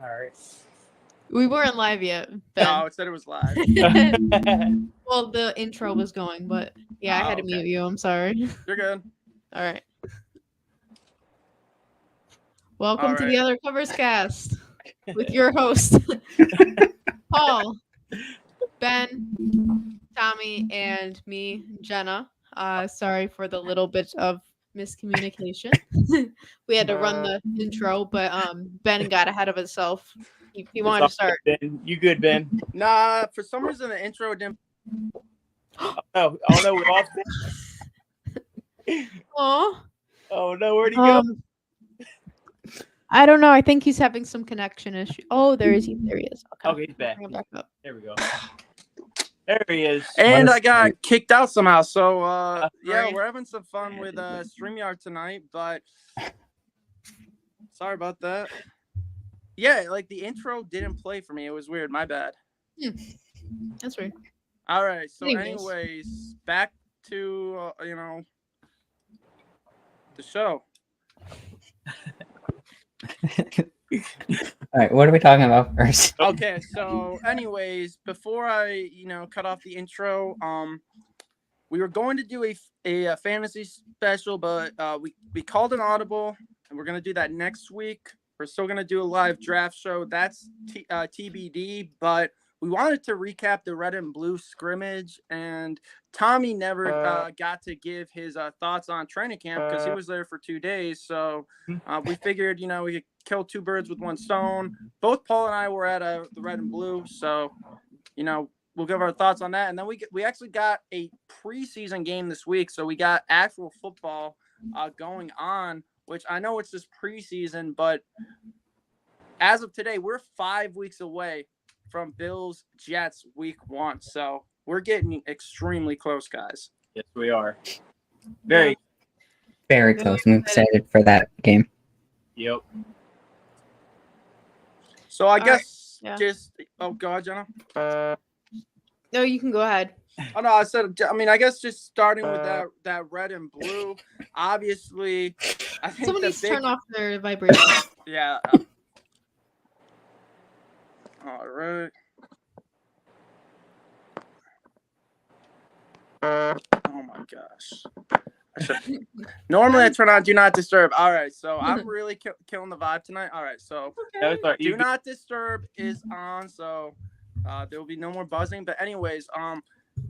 All right. We weren't live yet, Ben. No, it said it was live. Well, the intro was going, but yeah, I had to okay. mute you. I'm sorry. You're good. All right. Welcome to the Other Covers Cast with your host, Paul, Ben, Tommy, and me, Jenna. Sorry for the little bit of miscommunication. We had to run the intro, but Ben got ahead of himself. He wanted to start. Ben. You good, Ben? Nah, for some reason the intro didn't. Oh no, we lost Ben. Aw. Oh no, where'd he go? I don't know. I think he's having some connection issue. Oh, there he is. Okay, he's back. Bring him back up. There we go. There he is. And I got kicked out somehow. So yeah, right. we're having some fun with StreamYard tonight, but sorry about that. Yeah, like the intro didn't play for me. It was weird. My bad. That's weird. All right. So, anyways, back to the show. All right, what are we talking about first? Okay, so anyways, before I cut off the intro, we were going to do a fantasy special, but we called an audible, and we're gonna do that next week. We're still gonna do a live draft show. That's TBD, but we wanted to recap the red and blue scrimmage, and Tommy never got to give his thoughts on training camp because he was there for 2 days. So we figured, we could kill two birds with one stone. Both Paul and I were at the red and blue, so we'll give our thoughts on that. And then we actually got a preseason game this week, so we got actual football going on, which I know it's just preseason, but as of today, we're 5 weeks away from Bills Jets week 1. So we're getting extremely close, guys. Yes, we are. Very close. I'm excited for that game. Yep. So I guess Yeah. just go ahead, Jenna. No, you can go ahead. Oh no, I guess just starting with that red and blue. Obviously, I think Someone needs to turn off their vibration. Yeah. All right. Oh my gosh. Normally I turn on Do Not Disturb. All right, so I'm really killing the vibe tonight. All right, so Do Not Disturb is on, so there will be no more buzzing. But anyways,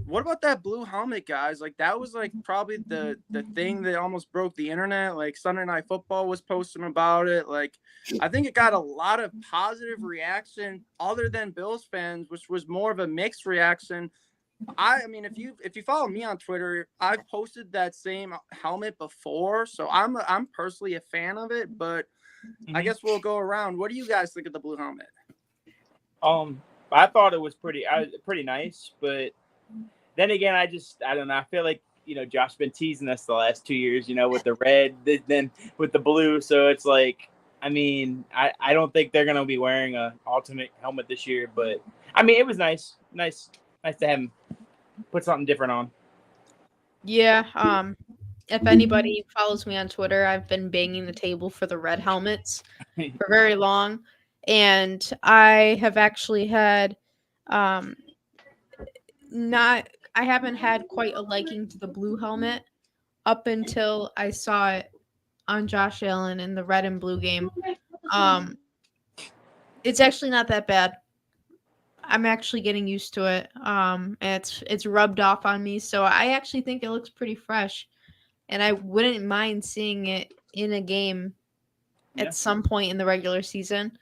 what about that blue helmet, guys? Like that was like probably the thing that almost broke the internet. Like Sunday Night Football was posting about it. Like I think it got a lot of positive reaction other than Bills fans, which was more of a mixed reaction. I mean, if you follow me on Twitter, I've posted that same helmet before, so I'm personally a fan of it. But I guess we'll go around. What do you guys think of the blue helmet? I thought it was pretty nice, but then again, I don't know. I feel like Josh's been teasing us the last 2 years, with the red, then with the blue. So it's like, I mean, I don't think they're gonna be wearing a alternate helmet this year, but I mean, it was nice to have him put something different on. Yeah. If anybody follows me on Twitter, I've been banging the table for the red helmets for very long, and I have actually had I haven't had quite a liking to the blue helmet up until I saw it on Josh Allen in the red and blue game. It's actually not that bad. I'm actually getting used to it. And it's rubbed off on me, so I actually think it looks pretty fresh, and I wouldn't mind seeing it in a game at some point in the regular season.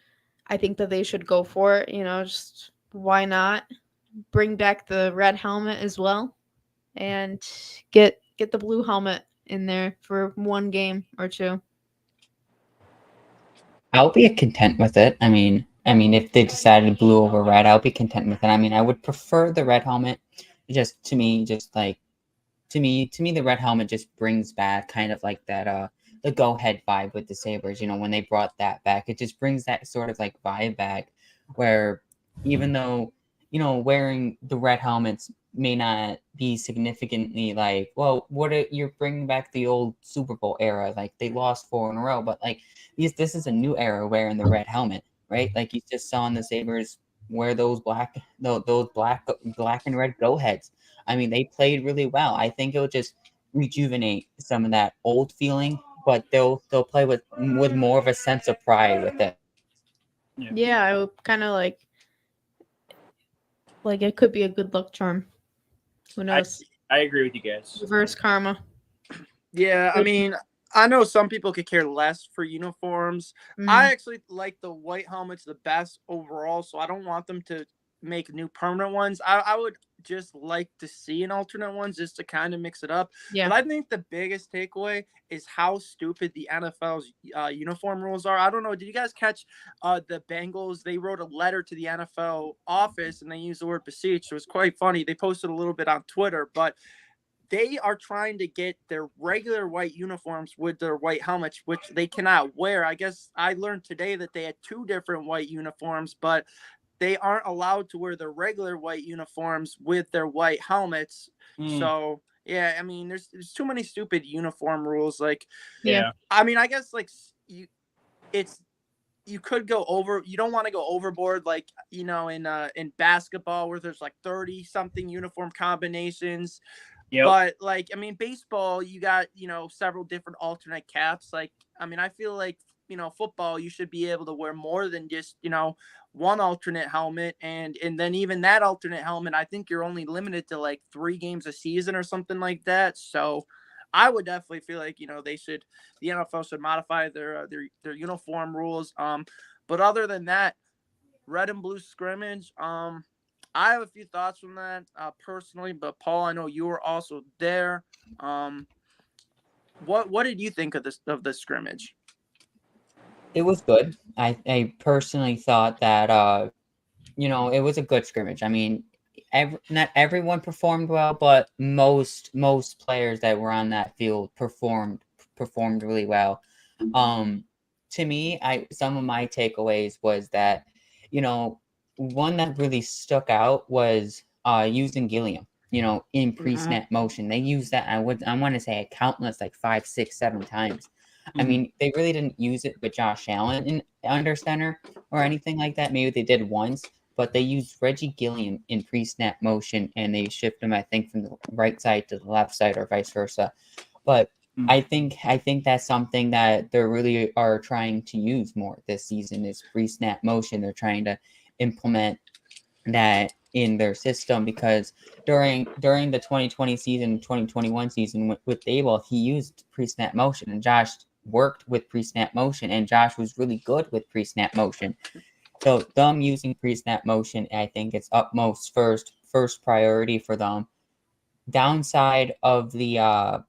I think that they should go for it. Just why not bring back the red helmet as well, and get the blue helmet in there for one game or two. I'll be content with it. I mean, if they decided blue over red, I'll be content with it. I mean, I would prefer the red helmet. To me, the red helmet just brings back kind of like that the go ahead vibe with the Sabres. When they brought that back, it just brings that sort of like vibe back, where even though wearing the red helmets may not be significantly like, well, you're bringing back the old Super Bowl era, like they lost 4 in a row, but like this is a new era wearing the red helmet. right? Like you just saw in the Sabres wear those black and red go heads. I mean, they played really well. I think it'll just rejuvenate some of that old feeling, but they'll play with more of a sense of pride with it. Yeah, I would kind of like it could be a good luck charm. Who knows? I agree with you guys. Reverse karma. Yeah, I mean, I know some people could care less for uniforms. Mhm. I actually like the white helmets the best overall, so I don't want them to make new permanent ones. I would just like to see an alternate ones just to kind of mix it up. Yeah. But I think the biggest takeaway is how stupid the NFL's uniform rules are. I don't know. Did you guys catch the Bengals? They wrote a letter to the NFL office and they used the word beseech. It was quite funny. They posted a little bit on Twitter, but they are trying to get their regular white uniforms with their white helmets, which they cannot wear. I guess I learned today that they had 2 different white uniforms, but they aren't allowed to wear their regular white uniforms with their white helmets. So yeah, I mean, there's too many stupid uniform rules. Like, Yeah. I mean, I guess like you could go over. You don't want to go overboard, like in basketball where there's like 30 something uniform combinations. Yep. But like, I mean, baseball, you got, several different alternate caps. Like, I mean, I feel like, football, you should be able to wear more than just, one alternate helmet. And then even that alternate helmet, I think you're only limited to like 3 games a season or something like that. So I would definitely feel like, the NFL should modify their uniform rules. But other than that, red and blue scrimmage, I have a few thoughts from that personally, but Paul, I know you were also there. What did you think of the scrimmage? It was good. I personally thought that it was a good scrimmage. I mean, not everyone performed well, but most players that were on that field performed really well. To me, some of my takeaways was that, one that really stuck out was using Gilliam, in pre-snap motion. They used that, I want to say countless, like 5, 6, 7 times. I mean, they really didn't use it with Josh Allen under center or anything like that. Maybe they did once, but they used Reggie Gilliam in pre-snap motion, and they shifted him, I think, from the right side to the left side or vice versa. But I think that's something that they really are trying to use more this season is pre-snap motion. They're trying to implement that in their system because during the 2020 season, 2021 season with Daboll, he used pre-snap motion, and Josh worked with pre-snap motion, and Josh was really good with pre-snap motion. So them using pre-snap motion, I think it's utmost first priority for them. Downside of the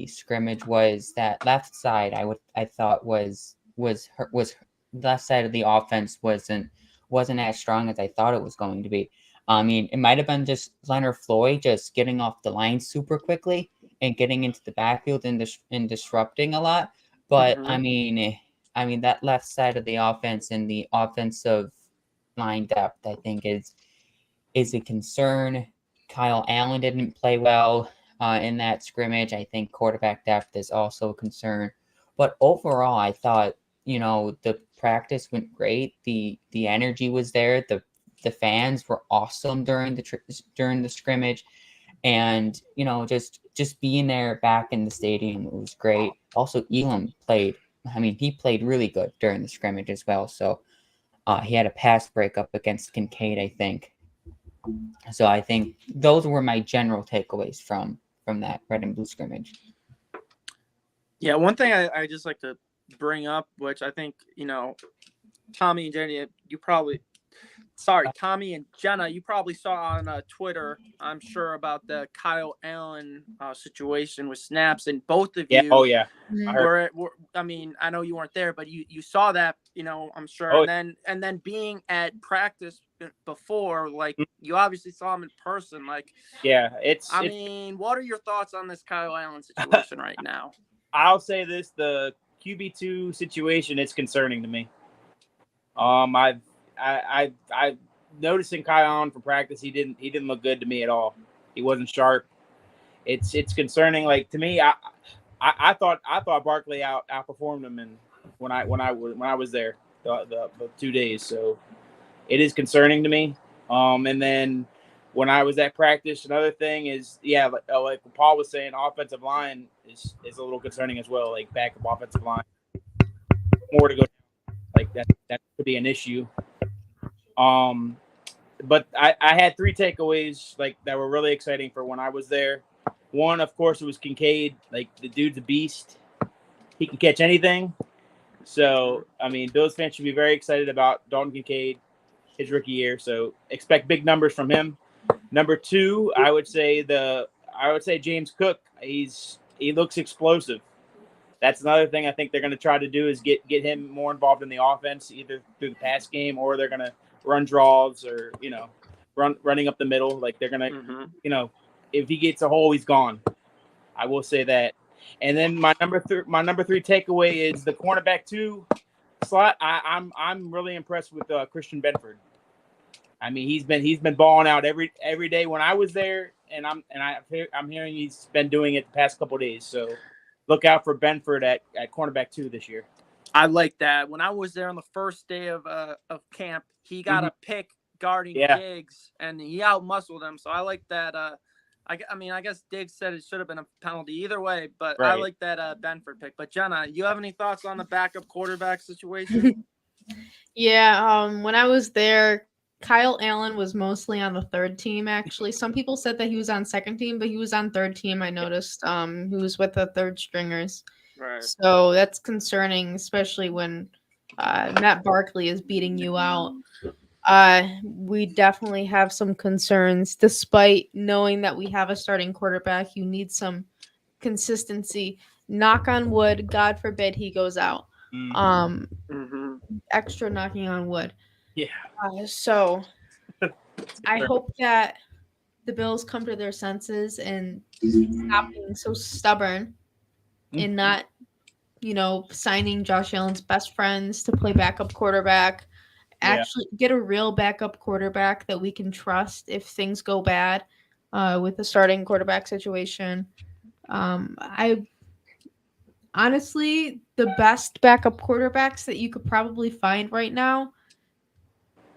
scrimmage was that left side. I thought was left side of the offense wasn't as strong as I thought it was going to be. I mean, it might have been just Leonard Floyd just getting off the line super quickly and getting into the backfield and disrupting a lot. But I mean, that left side of the offense and the offensive line depth, I think, is a concern. Kyle Allen didn't play well in that scrimmage. I think quarterback depth is also a concern. But overall, I thought, the practice went great. The energy was there. The fans were awesome during the scrimmage, and just being there back in the stadium, it was great. Also, Elam played. I mean, he played really good during the scrimmage as well. So he had a pass breakup against Kincaid, I think. So I think those were my general takeaways from that red and blue scrimmage. Yeah, one thing I just like to bring up, which I think, Tommy and Jenna, Tommy and Jenna, you probably saw on Twitter, I'm sure, about the Kyle Allen situation with snaps, and both of you. Oh yeah. I mean, I know you weren't there, but you saw that, I'm sure. Oh. And then being at practice before, like you obviously saw him in person. Like, yeah, I mean, what are your thoughts on this Kyle Allen situation right now? I'll say this: the QB2 situation is concerning to me. I noticing Kyle Allen for practice. He didn't look good to me at all. He wasn't sharp. It's concerning. Like, to me, I thought Barkley outperformed him when I was there. the 2 days. So it is concerning to me. And then when I was at practice, another thing is, like Paul was saying, offensive line is a little concerning as well. Like backup offensive line, more to go. Like that could be an issue. But I had 3 takeaways like that were really exciting for when I was there. One, of course, it was Kincaid. Like the dude's a beast. He can catch anything. So I mean, Bills fans should be very excited about Dalton Kincaid, his rookie year. So expect big numbers from him. Number 2, I would say James Cook. He looks explosive. That's another thing I think they're going to try to do is get him more involved in the offense, either through the pass game or they're going to run draws or running up the middle. Like they're going to, if he gets a hole, he's gone. I will say that. And then my number 3 takeaway is the cornerback 2 slot. I'm really impressed with Christian Benford. I mean, he's been balling out every day when I was there, and I'm hearing he's been doing it the past couple of days. So look out for Benford at cornerback 2 this year. I like that. When I was there on the first day of camp, he got a pick guarding Diggs, and he out-muscled him. So I like that. I guess Diggs said it should have been a penalty either way, but right. I like that Benford pick. But Jenna, you have any thoughts on the backup quarterback situation? Yeah, when I was there, Kyle Allen was mostly on the 3rd team, actually. Some people said that he was on 2nd team, but he was on 3rd team, I noticed. He was with the 3rd stringers. Right. So that's concerning, especially when Matt Barkley is beating you out. We definitely have some concerns, despite knowing that we have a starting quarterback. You need some consistency. Knock on wood. God forbid he goes out. Extra knocking on wood. Yeah. So I hope that the Bills come to their senses and stop being so stubborn and not, signing Josh Allen's best friends to play backup quarterback. Actually get a real backup quarterback that we can trust if things go bad with the starting quarterback situation. Honestly, the best backup quarterbacks that you could probably find right now,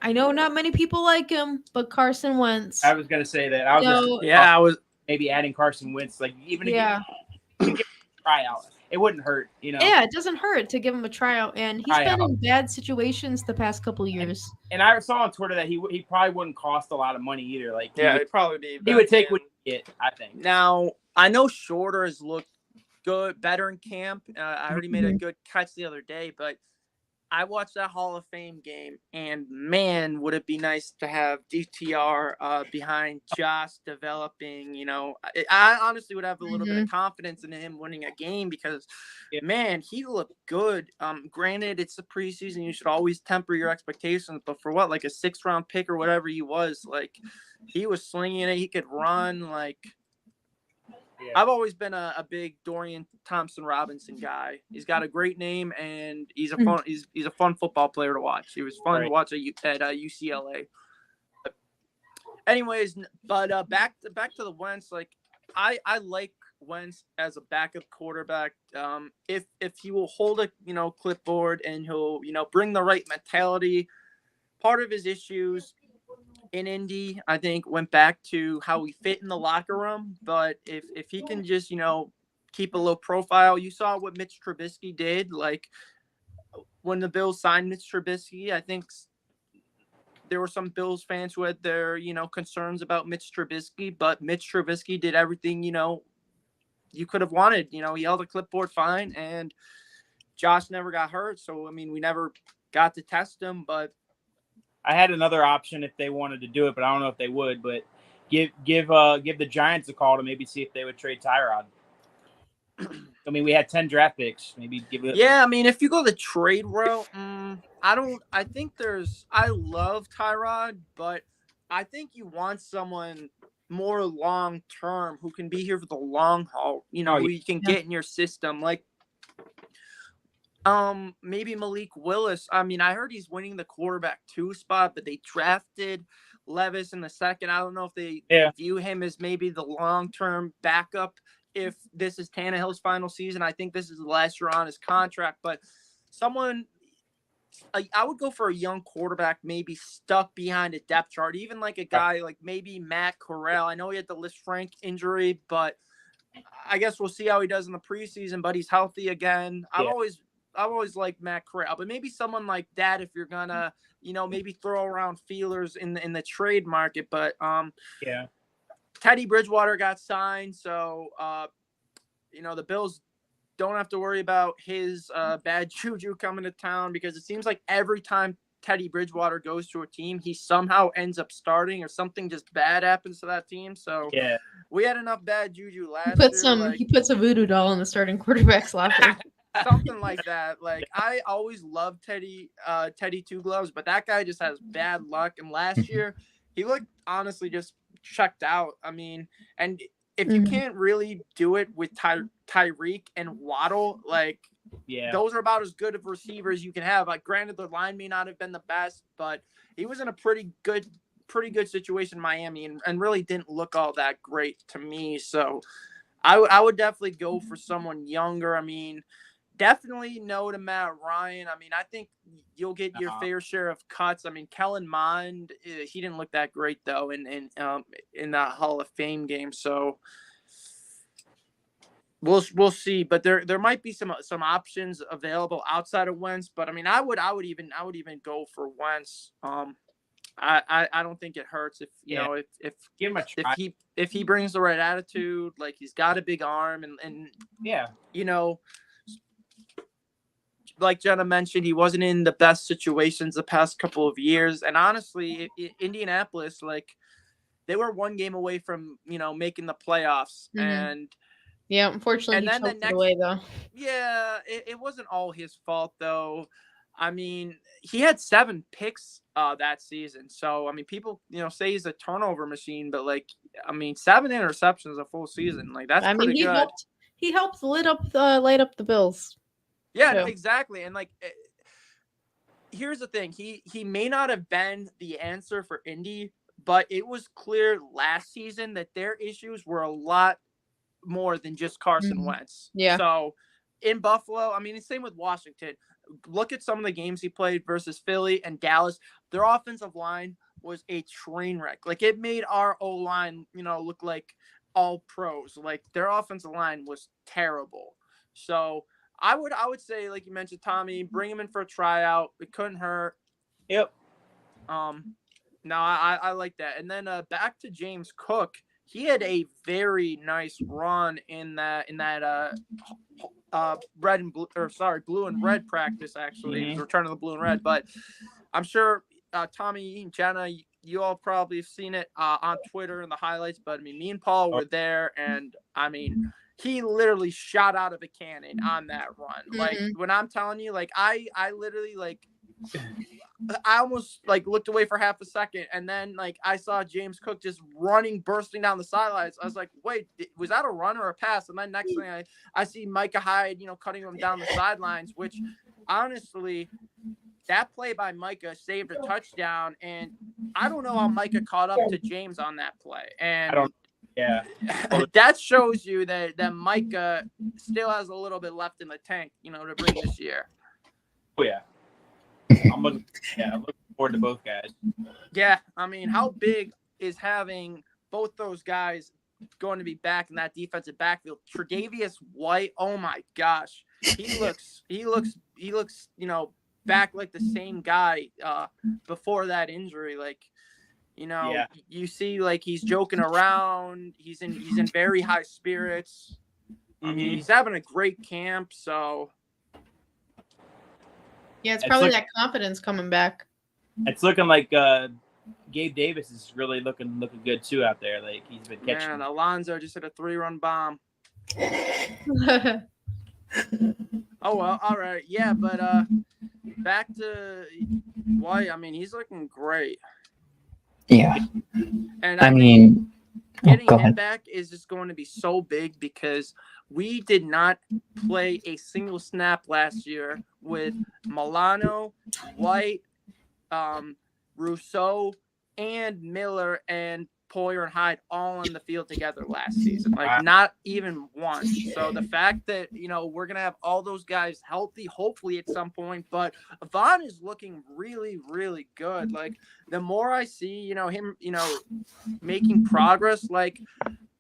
I know not many people like him, but Carson Wentz. I was going to say that. I was maybe adding Carson Wentz, like even if you get a tryout, it wouldn't hurt, Yeah, it doesn't hurt to give him a tryout, and he's been in bad situations the past couple of years. And I saw on Twitter that he probably wouldn't cost a lot of money either. Like it'd probably be. He would take what he get, I think. Now I know Shorter has looked better in camp. I already made a good catch the other day, but I watched that Hall of Fame game, and man, would it be nice to have DTR behind Josh developing. I honestly would have a little bit of confidence in him winning a game because, man, he looked good. Granted, it's the preseason; you should always temper your expectations. But for like a 6th-round pick or whatever he was, like he was slinging it. He could run like. Yeah. I've always been a big Dorian Thompson-Robinson guy. He's got a great name, and he's a fun football player to watch. He was fun to watch at UCLA. But anyways, back to the Wentz. Like I like Wentz as a backup quarterback. If he will hold a clipboard and he'll bring the right mentality. Part of his issues in Indy, I think, went back to how he fit in the locker room. But if he can just, keep a low profile, you saw what Mitch Trubisky did. Like when the Bills signed Mitch Trubisky, I think there were some Bills fans who had their, concerns about Mitch Trubisky. But Mitch Trubisky did everything, you could have wanted. He held a clipboard fine, and Josh never got hurt. So, I mean, we never got to test him, but I had another option if they wanted to do it, but I don't know if they would. But give the Giants a call to maybe see if they would trade Tyrod. I mean, we had 10 draft picks. Maybe give it. Yeah, I mean, if you go the trade route, I love Tyrod, but I think you want someone more long term who can be here for the long haul. Who you can get in your system, like. Maybe Malik Willis. I mean, I heard he's winning the quarterback 2 spot, but they drafted Levis in the 2nd. I don't know if they view him as maybe the long-term backup if this is Tannehill's final season. I think this is the last year on his contract, but someone I would go for a young quarterback, maybe stuck behind a depth chart, even like a guy like maybe Matt Corral. I know he had the Lisfranc injury, but I guess we'll see how he does in the preseason. But he's healthy again. I've always liked Matt Corral, but maybe someone like that if you're gonna, maybe throw around feelers in the trade market. But Yeah. Teddy Bridgewater got signed, so the Bills don't have to worry about his bad juju coming to town, because it seems like every time Teddy Bridgewater goes to a team, he somehow ends up starting or something just bad happens to that team. So Yeah. we had enough bad juju last He puts a voodoo doll in the starting quarterback's locker. something like that. Like, I always loved Teddy Two Gloves, but that guy just has bad luck. And last year, he looked honestly just checked out. I mean, and if you can't really do it with Tyreek and Waddle, like, those are about as good of receivers you can have. Like, granted, the line may not have been the best, but he was in a pretty good situation in Miami, and really didn't look all that great to me. So I would definitely go for someone younger. I mean, definitely no to Matt Ryan. I mean, I think you'll get your fair share of cuts. I mean, Kellen Mond, he didn't look that great though in that Hall of Fame game. So we'll see. But there might be some options available outside of Wentz. But I mean, I would even go for Wentz. I don't think it hurts if if give him a try. if he brings the right attitude. Like, he's got a big arm, and like Jenna mentioned, he wasn't in the best situations the past couple of years. And honestly, Indianapolis, like, they were one game away from, making the playoffs. And yeah, unfortunately, he choked it away, though. Yeah, it wasn't all his fault, though. I mean, he had 7 picks that season. So, I mean, people, say he's a turnover machine, but, like, I mean, 7 interceptions a full season. Like, that's pretty good. He helped light up the Bills. Yeah, exactly. And, like, here's the thing. He may not have been the answer for Indy, but it was clear last season that their issues were a lot more than just Carson Wentz. Yeah. So, in Buffalo, I mean, the same with Washington. Look at some of the games he played versus Philly and Dallas. Their offensive line was a train wreck. Like, it made our O-line, look like all pros. Like, their offensive line was terrible. So I would say, like you mentioned, Tommy, bring him in for a tryout. It couldn't hurt. Yep. No, I like that. And then back to James Cook. He had a very nice run in that blue and red practice. Actually, it was return to the blue and red. But I'm sure Tommy and Jenna, you all probably have seen it on Twitter and the highlights. But I mean, me and Paul were there, and I mean, he literally shot out of a cannon on that run. Like, when I'm telling you, like, I literally, like, I almost, like, looked away for half a second, and then, like, I saw James Cook just bursting down the sidelines. I was like, wait, was that a run or a pass? And then next thing I see Micah Hyde, cutting him down the sidelines, which honestly, that play by Micah saved a touchdown, and I don't know how Micah caught up to James on that play. And that shows you that Micah still has a little bit left in the tank, to bring this year. Oh, yeah. I'm looking forward to both guys. Yeah, I mean, how big is having both those guys going to be back in that defensive backfield? Tre'Davious White, oh my gosh, he looks, back like the same guy before that injury. Like, you see, like, he's joking around. He's in very high spirits. I mean, he's having a great camp. So. Yeah, it's probably that confidence coming back. It's looking like Gabe Davis is really looking good too out there. Like, he's been catching. Man, Alonzo just hit a 3-run bomb. Oh well, all right, yeah, but back to White. I mean, he's looking great. Yeah, and I mean, getting him back is just going to be so big, because we did not play a single snap last year with Milano, White, Rousseau, and Miller, and Poyer and Hyde all on the field together last season, like Wow. not even one. So the fact that, you know, we're going to have all those guys healthy, hopefully at some point, but Vaughn is looking really, really good. Like the more I see, you know, him, you know, making progress, like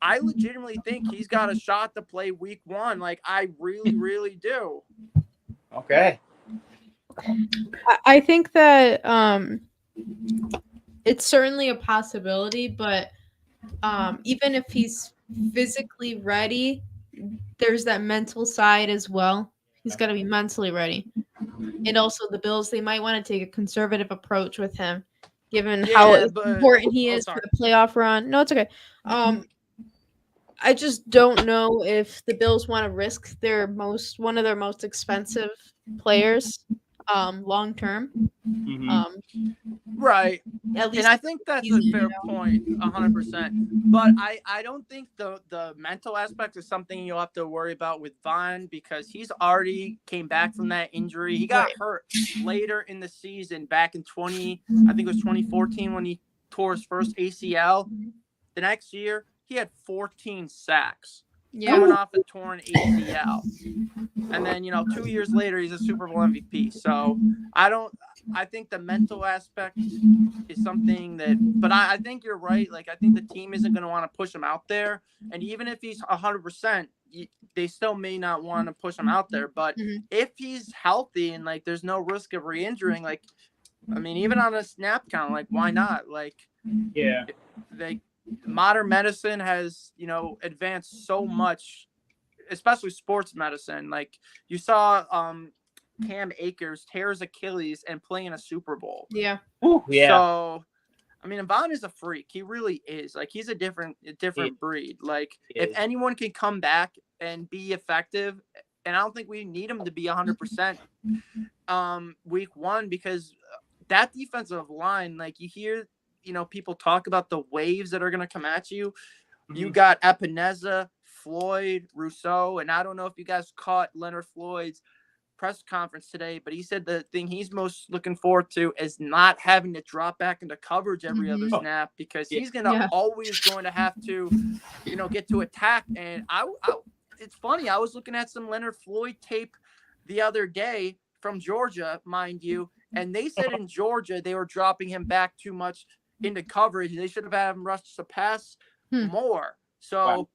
I legitimately think he's got a shot to play week 1. Like I really, really do. Okay. I think that it's certainly a possibility, but even if he's physically ready, there's that mental side as well. He's got to be mentally ready. And also the Bills, they might want to take a conservative approach with him, given how Yeah, but important he is for sorry. the playoff run. No, it's okay. I just don't know if the Bills want to risk one of their most expensive players long term. Mhm. Right. At least And I think that's a season, fair point, 100%. But I don't think the mental aspect is something you'll have to worry about with Vaughn because he's already came back from that injury. He got Right. hurt later in the season back in I think it was 2014 when he tore his first ACL. The next year, he had 14 sacks coming off a torn ACL. And then, you know, 2 years later, he's a Super Bowl MVP. So I think the mental aspect is something that, but I think you're right. Like, I think the team isn't going to want to push him out there. And even if he's 100%, they still may not want to push him out there. But Mhm. if he's healthy and like there's no risk of re-injuring, like, I mean, even on a snap count, like, why not? Like, Yeah. modern medicine has, you know, advanced so much, especially sports medicine. Like, you saw Cam Akers tear his Achilles and play in a Super Bowl. Yeah. Ooh, yeah. So, I mean, Vaughn is a freak. He really is. Like, he's a different breed. Like, He if is. anyone can come back and be effective, and I don't think we need him to be 100% week 1 because that defensive line, like, you hear, you know, people talk about the waves that are going to come at you. You Mhm. got Epineza, Floyd, Rousseau, and I don't know if you guys caught Leonard Floyd's press conference today, but he said the thing he's most looking forward to is not having to drop back into coverage every other Mhm. snap because Yeah. he's gonna Yeah. always going to have to, you know, get to attack. And I it's funny. I was looking at some Leonard Floyd tape the other day from Georgia, mind you, and they said in Georgia they were dropping him back too much into coverage. They should have had him rush the pass more. So. Wow.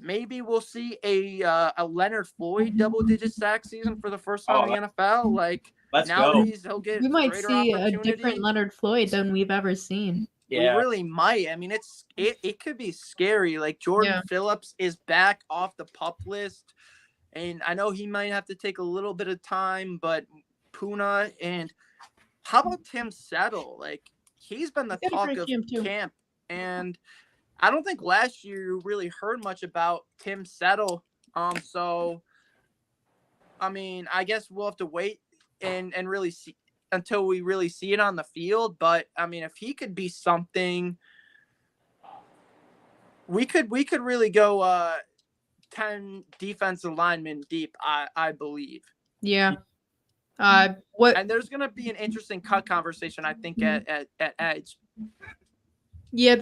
Maybe we'll see a Leonard Floyd double-digit sack season for the first time in the NFL. Like, Let's go. nowadays, he'll get We might greater see a opportunity. different Leonard Floyd than we've ever seen. We Yeah. really might. I mean, it could be scary. Like, Jordan Yeah. Phillips is back off the PUP list, and I know he might have to take a little bit of time, but Puna and how about Tim Settle? Like, he's been the He's got a talk great of camp, too. camp, and I don't think last year you really heard much about Tim Settle. So I mean, I guess we'll have to wait and really see until we really see it on the field. But I mean, if he could be something, we could really go 10 defensive linemen deep. I believe. Yeah. What? And there's gonna be an interesting cut conversation, I think, at edge. Yeah.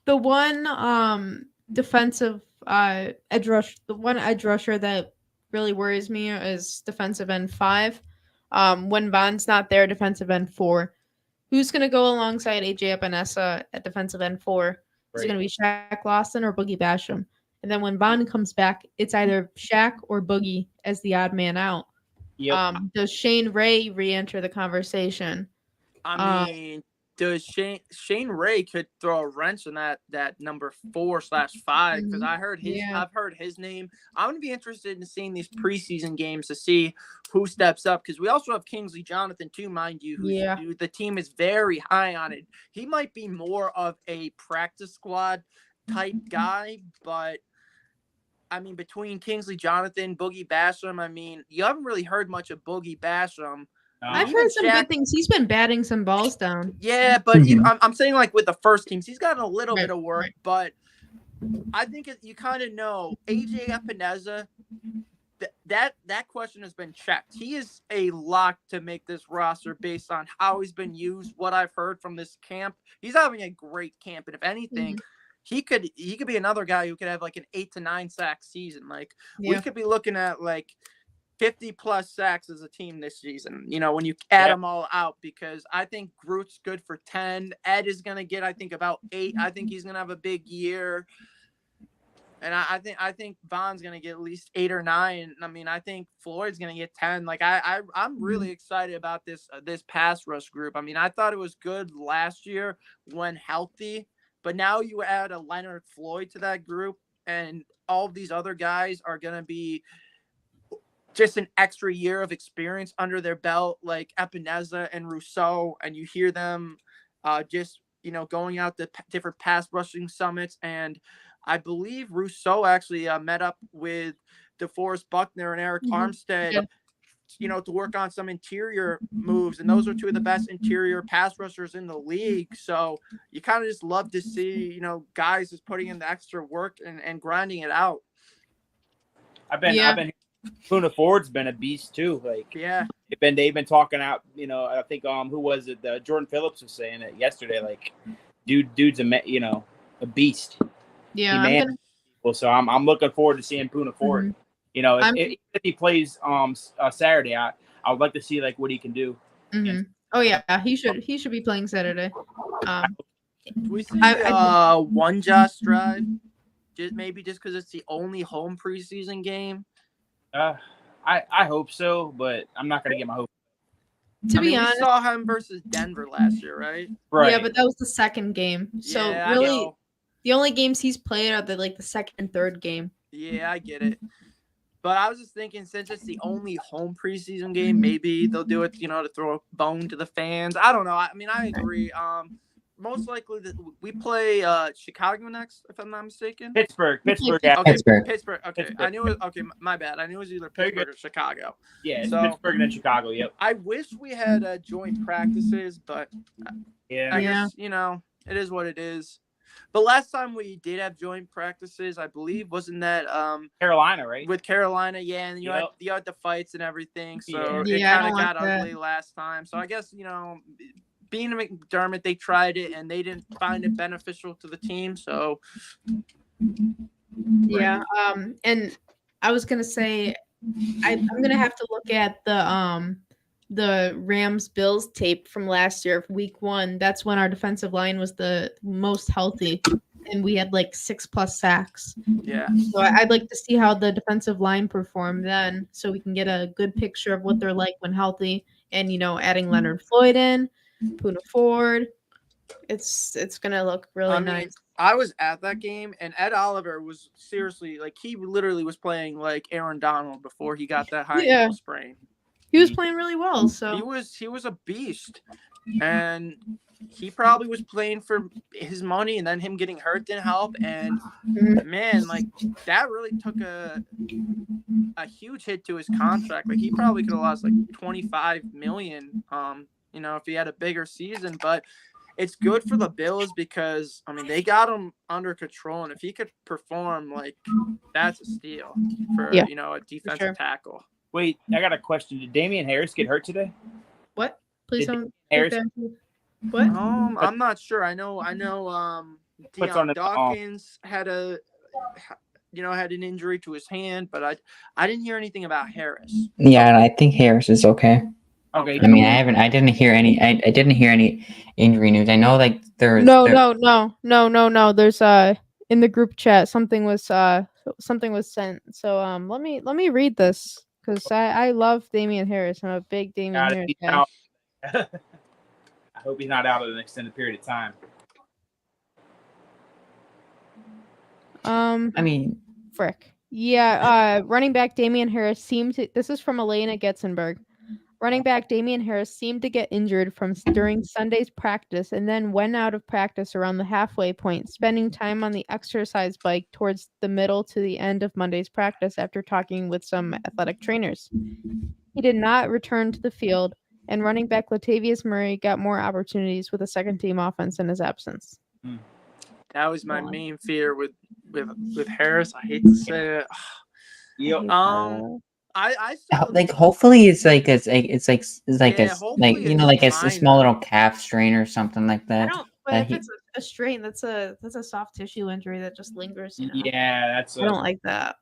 The one defensive edge rush, the one edge rusher that really worries me is defensive end 5. When Vaughn's not there, defensive end 4. Who's gonna go alongside AJ Epinesa at defensive end 4? Is it gonna be Shaq Lawson or Boogie Basham? And then when Vaughn comes back, it's either Shaq or Boogie as the odd man out. Yep. Does Shane Ray re-enter the conversation? I mean, does Shane Ray could throw a wrench in that number 4/5 because I heard his Yeah. I've heard his name. I'm gonna be interested in seeing these preseason games to see who steps up because we also have Kingsley Jonathan too, mind you, who the team is very high on it. He might be more of a practice squad type guy, but I mean, between Kingsley Jonathan, Boogie Basham, I mean, you haven't really heard much of Boogie Basham. I've even heard some Shaq- good things. He's been batting some balls down. Yeah, but I'm saying like with the first teams, he's gotten a little Right, bit of work, right. but I think you kind of know AJ Epineza. That question has been checked. He is a lock to make this roster based on how he's been used. What I've heard from this camp, he's having a great camp, and if anything, he could be another guy who could have like an 8 to 9 sack season. Like we Yeah. could be looking at like 50 plus sacks as a team this season, when you add them all out, because I think Groot's good for 10. Ed is going to get, I think, about 8. I think he's going to have a big year. And I think Von's going to get at least 8 or 9. I mean, I think Floyd's going to get 10. Like I'm really excited about this pass rush group. I mean, I thought it was good last year when healthy, but now you add a Leonard Floyd to that group, and all of these other guys are going to be just an extra year of experience under their belt, like Epineza and Rousseau, and you hear them just going out to different pass rushing summits. And I believe Rousseau actually met up with DeForest Buckner and Eric Armstead, to work on some interior moves. And those are two of the best interior pass rushers in the league. So you kind of just love to see, guys just putting in the extra work and grinding it out. I've been Poona Ford's been a beast too. Like, yeah, they've been talking out. I think who was it? Jordan Phillips was saying it yesterday. Like, dude's a beast. Yeah, So I'm looking forward to seeing Poona Ford. If he plays Saturday, I would like to see like what he can do. Oh yeah, he should be playing Saturday. Do we see one Josh drive? Just because it's the only home preseason game. I hope so, but I'm not gonna get my hope. To be honest, we saw him versus Denver last year, right? Yeah, but that was the second game. So really, the only games he's played are the second and third game. Yeah, I get it. But I was just thinking, since it's the only home preseason game, maybe they'll do it, to throw a bone to the fans. I don't know. I mean, I agree. Most likely that we play Chicago next, if I'm not mistaken. Pittsburgh. Okay, Pittsburgh. Okay, I knew it. Okay, my bad. I knew it was either Pittsburgh or Chicago. Yeah, so, Pittsburgh and then Chicago. Yep. I wish we had joint practices, but I guess it is what it is. But last time we did have joint practices, I believe, wasn't that Carolina, right? With Carolina, yeah, and you had the fights and everything, so it kind of got ugly last time. So I guess being a McDermott, they tried it and they didn't find it beneficial to the team. So yeah, and I was gonna say I'm gonna have to look at the Rams Bills tape from last year, week 1. That's when our defensive line was the most healthy, and we had 6+ sacks. Yeah. So I'd like to see how the defensive line performed then, so we can get a good picture of what they're like when healthy. And adding Leonard Floyd in, Poona Ford, it's gonna look really nice. I was at that game, and Ed Oliver was seriously he literally was playing like Aaron Donald before he got that high ankle sprain. He was playing really well, so he was a beast, and he probably was playing for his money, and then him getting hurt didn't help. And man, that really took a huge hit to his contract. He probably could have lost $25 million, if he had a bigger season. But it's good for the Bills because they got him under control, and if he could perform, that's a steal for a defensive tackle. Wait, I got a question. Did Damian Harris get hurt today? What? Please don't. Harris? What? I'm not sure. I know. Deion Dawkins had had an injury to his hand, but I didn't hear anything about Harris. Yeah, I think Harris is okay. Okay. I mean, I didn't hear any injury news. I know there's no. There's in the group chat something was sent. So let me read this because I love Damian Harris. I'm a big Damian Harris guy. I hope he's not out of an extended period of time. Frick. Yeah, running back Damian Harris seemed to. This is from Elena Getzenberg. Running back Damian Harris seemed to get injured during Sunday's practice and then went out of practice around the halfway point, spending time on the exercise bike towards the middle to the end of Monday's practice after talking with some athletic trainers. He did not return to the field, and running back Latavius Murray got more opportunities with a second-team offense in his absence. That was my main fear with Harris. I hate to say it. I still, hopefully it's a small little calf strain or something like that. But if a strain. That's a soft tissue injury that just lingers. You know? Yeah, that's I don't like that.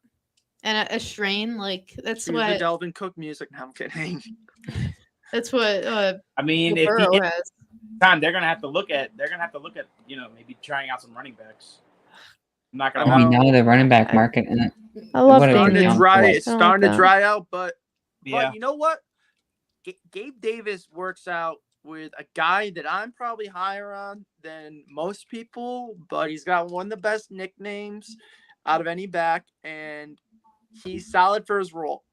And a strain, like that's Choose the what Delvin Cook music. No, I'm kidding. I mean, Joe if he Burrow hits has. time, they're gonna have to look at maybe trying out some running backs. I'm not I gonna I mean, lie. now the running back I- market. I love what it Starting to Damian. comes dry. to, It's I don't starting like to that. dry out, but Yeah, you know what? Gabe Davis works out with a guy that I'm probably higher on than most people, but he's got one of the best nicknames out of any back, and he's solid for his role.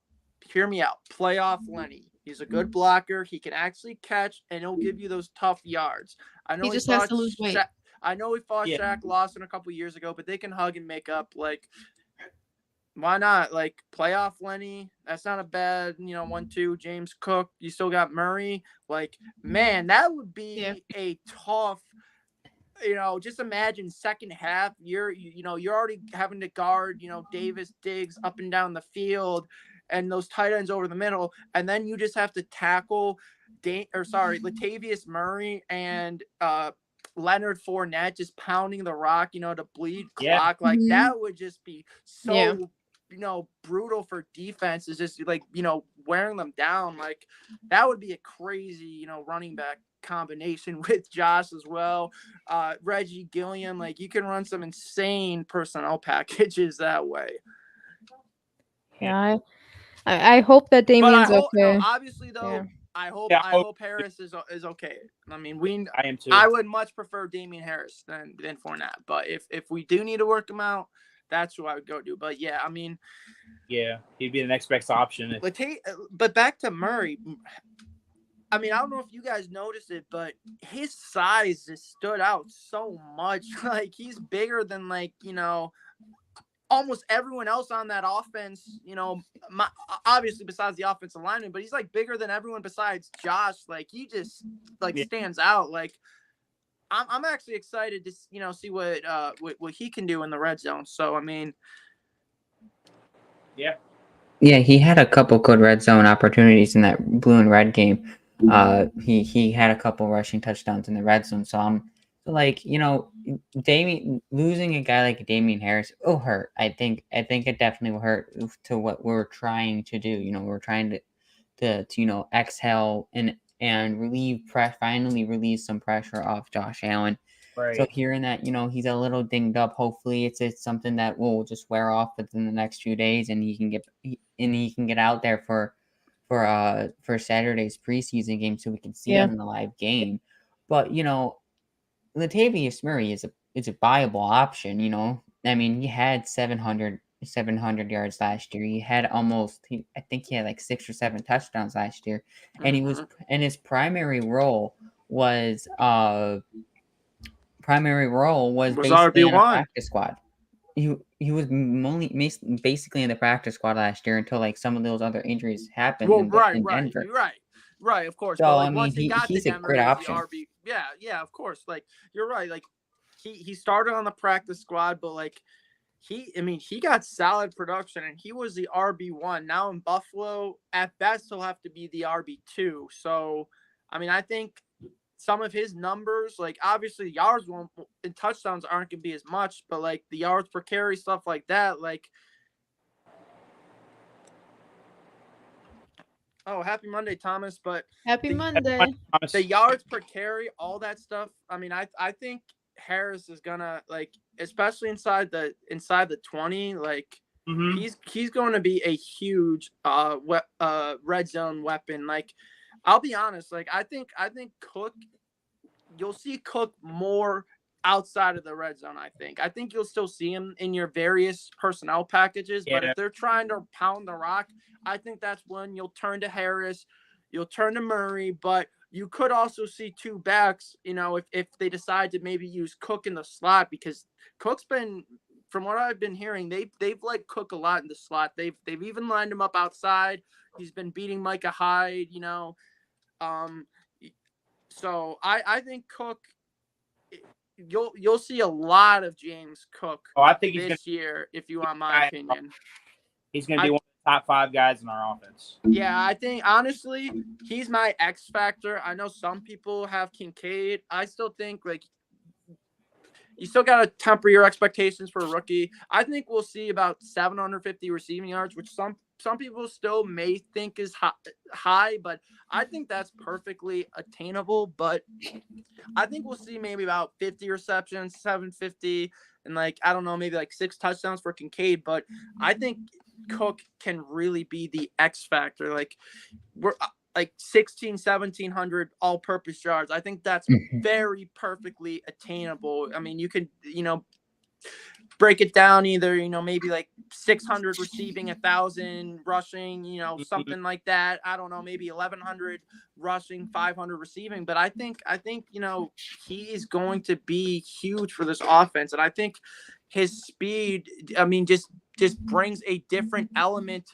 Hear me out. Playoff Lenny. He's a good blocker. He can actually catch, and he'll give you those tough yards. I know He just has to lose weight. I know he fought Yeah. Shaq Lawson a couple years ago, but they can hug and make up. Like, why not? Like, playoff Lenny. That's not a bad, 1-2. James Cook. You still got Murray. Like, man, that would be Yeah. a tough. Just imagine second half. You're already having to guard, Davis, Diggs up and down the field, and those tight ends over the middle, and then you just have to tackle, Latavius Murray and Leonard Fournette just pounding the rock, to bleed Yeah. clock. Like Mhm. that would just be so. Yeah. Brutal for defense is just like, wearing them down. Like that would be a crazy, running back combination with Josh as well. Reggie Gilliam, like you can run some insane personnel packages that way. Yeah, I hope that But Damian's okay. obviously though, Yeah. I hope Yeah, Harris is okay. I mean, I am too. I would much prefer Damian Harris than Fournette. But if we do need to work him out, that's who I would go to. But yeah, I mean, yeah, he'd be the next best option. But back to Murray. I mean, I don't know if you guys noticed it, but his size just stood out so much. Like he's bigger than almost everyone else on that offense. Obviously besides the offensive lineman, but he's like bigger than everyone besides Josh. Like he just stands out. Like I'm actually excited to see what he can do in the red zone. So I mean, Yeah, he had a couple good red zone opportunities in that blue and red game. He had a couple rushing touchdowns in the red zone. So losing a guy like Damian Harris will hurt. I think it definitely will hurt to what we're trying to do. We're trying to exhale and finally relieve some pressure off Josh Allen. right. So hearing that, he's a little dinged up, hopefully it's something that will just wear off within the next few days, and he can get out there for Saturday's preseason game so we can see him in the live game. But Latavius Murray is a viable option. I mean, he had 700 yards last year. He had I think he had like 6 or 7 touchdowns last year, and his primary role was basically in a RB1. practice squad. He was only basically in the practice squad last year until like some of those other injuries happened. Well, in Denver. Right, of course. So but I mean, once he got he's to a Denver, great he was option. the RB. Yeah, of course. Like you're right. Like he started on the practice squad, but like he got solid production and he was the RB1. Now in Buffalo, at best he'll have to be the RB2. So I mean, I think some of his numbers, like obviously yards and touchdowns aren't gonna be as much, but like the yards per carry, stuff like that, like. Oh, happy Monday, Thomas! But Happy Monday. the yards per carry, all that stuff. I mean, I think Harris is gonna especially inside the 20, like he's going to be a huge red zone weapon. Like, I'll be honest, like I think Cook, you'll see Cook more outside of the red zone. I think you'll still see him in your various personnel packages, but if they're trying to pound the rock, I think that's when you'll turn to Harris, you'll turn to Murray, but you could also see 2 backs, if they decide to maybe use Cook in the slot, because Cook's been, from what I've been hearing, they've liked Cook a lot in the slot. They've even lined him up outside. He's been beating Micah Hyde, so I think Cook, you'll see a lot of James Cook I think this year, if you want my opinion. He's going to be one of the top 5 guys in our offense. Yeah, I think, honestly, he's my X factor. I know some people have Kincaid. I still think, you still got to temper your expectations for a rookie. I think we'll see about 750 receiving yards, which some people still may think is high, but I think that's perfectly attainable. But I think we'll see maybe about 50 receptions, 750, and like, I don't know, maybe like 6 touchdowns for Kincaid. But I think Cook can really be the X factor. Like, we're like 1,700 all-purpose yards. I think that's very perfectly attainable. I mean, you can, break it down either, maybe like 600 receiving, 1,000 rushing, something like that. I don't know, maybe 1,100 rushing, 500 receiving. But I think, he is going to be huge for this offense. And I think his speed, just brings a different element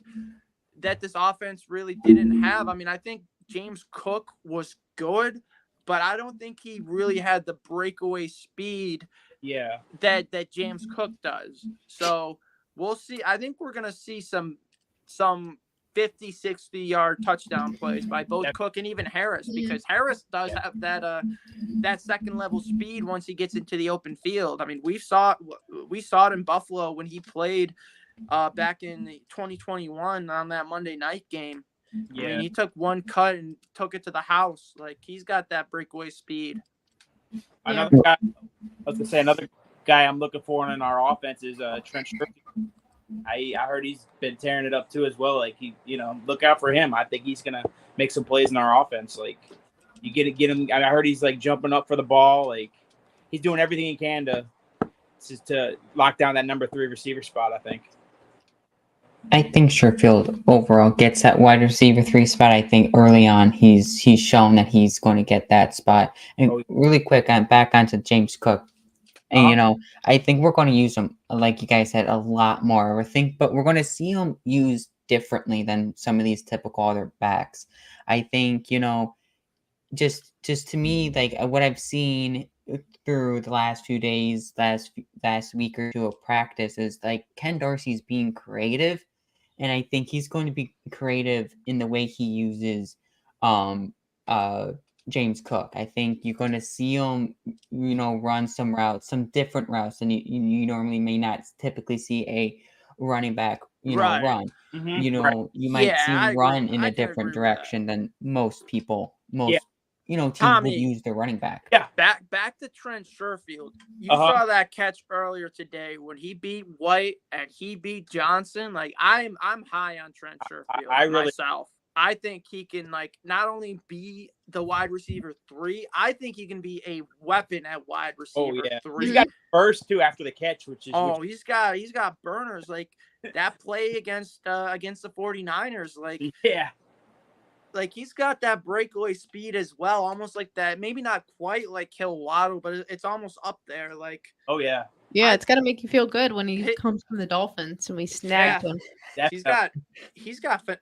that this offense really didn't have. I mean, I think James Cook was good, but I don't think he really had the breakaway speed that James Cook does. So we'll see. I think we're going to see some 50, 60-yard touchdown plays by both Cook and even Harris, because Harris does have that second level speed once he gets into the open field. I mean, we saw it in Buffalo when he played back in 2021 on that Monday night game. I mean, he took one cut and took it to the house. Like, he's got that breakaway speed. Another guy I'm looking for in our offense is Trent Sherfield. I heard he's been tearing it up too as well. Like, look out for him. I think he's gonna make some plays in our offense. Like, you get him. I heard he's like jumping up for the ball. Like, he's doing everything he can to lock down that number 3 receiver spot, I think. I think Sherfield overall gets that wide receiver 3 spot. I think early on he's shown that he's going to get that spot. And really quick, I'm back onto James Cook. And I think we're going to use him, like you guys said, a lot more. But we're going to see him used differently than some of these typical other backs. I think, just to me, like what I've seen through the last few days, last week or two of practice is like Ken Dorsey's being creative. And I think he's going to be creative in the way he uses James Cook. I think you're going to see him, run some routes, some different routes than you normally may not typically see a running back, run. Mm-hmm. You might see him run in a different direction than most people. Teams Tommy, would use their running back. Yeah, back to Trent Sherfield. You saw that catch earlier today when he beat White and he beat Johnson. Like, I'm high on Trent Sherfield myself. I think he can not only be the wide receiver 3, I think he can be a weapon at wide receiver 3. He's got burst too after the catch, he's got burners. Like, that play against the 49ers, like he's got that breakaway speed as well, almost like that. Maybe not quite like Hill Waddle, but it's almost up there. Like, it's got to make you feel good when he comes from the Dolphins and we snagged him. He's got.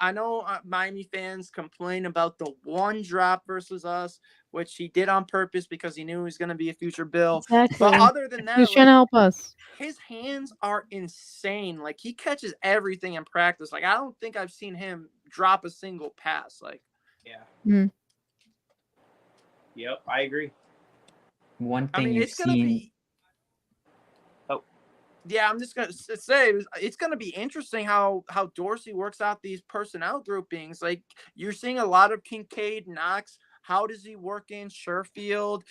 I know Miami fans complain about the one drop versus us, which he did on purpose because he knew he was going to be a future Bill. Exactly. But other than that, he's trying to help us. His hands are insane. Like, he catches everything in practice. Like, I don't think I've seen him drop a single pass. Like, Yep, I agree. One thing you've seen. I'm just gonna say it's gonna be interesting how Dorsey works out these personnel groupings. Like, you're seeing a lot of Kincaid, Knox. How does he work in Sherfield?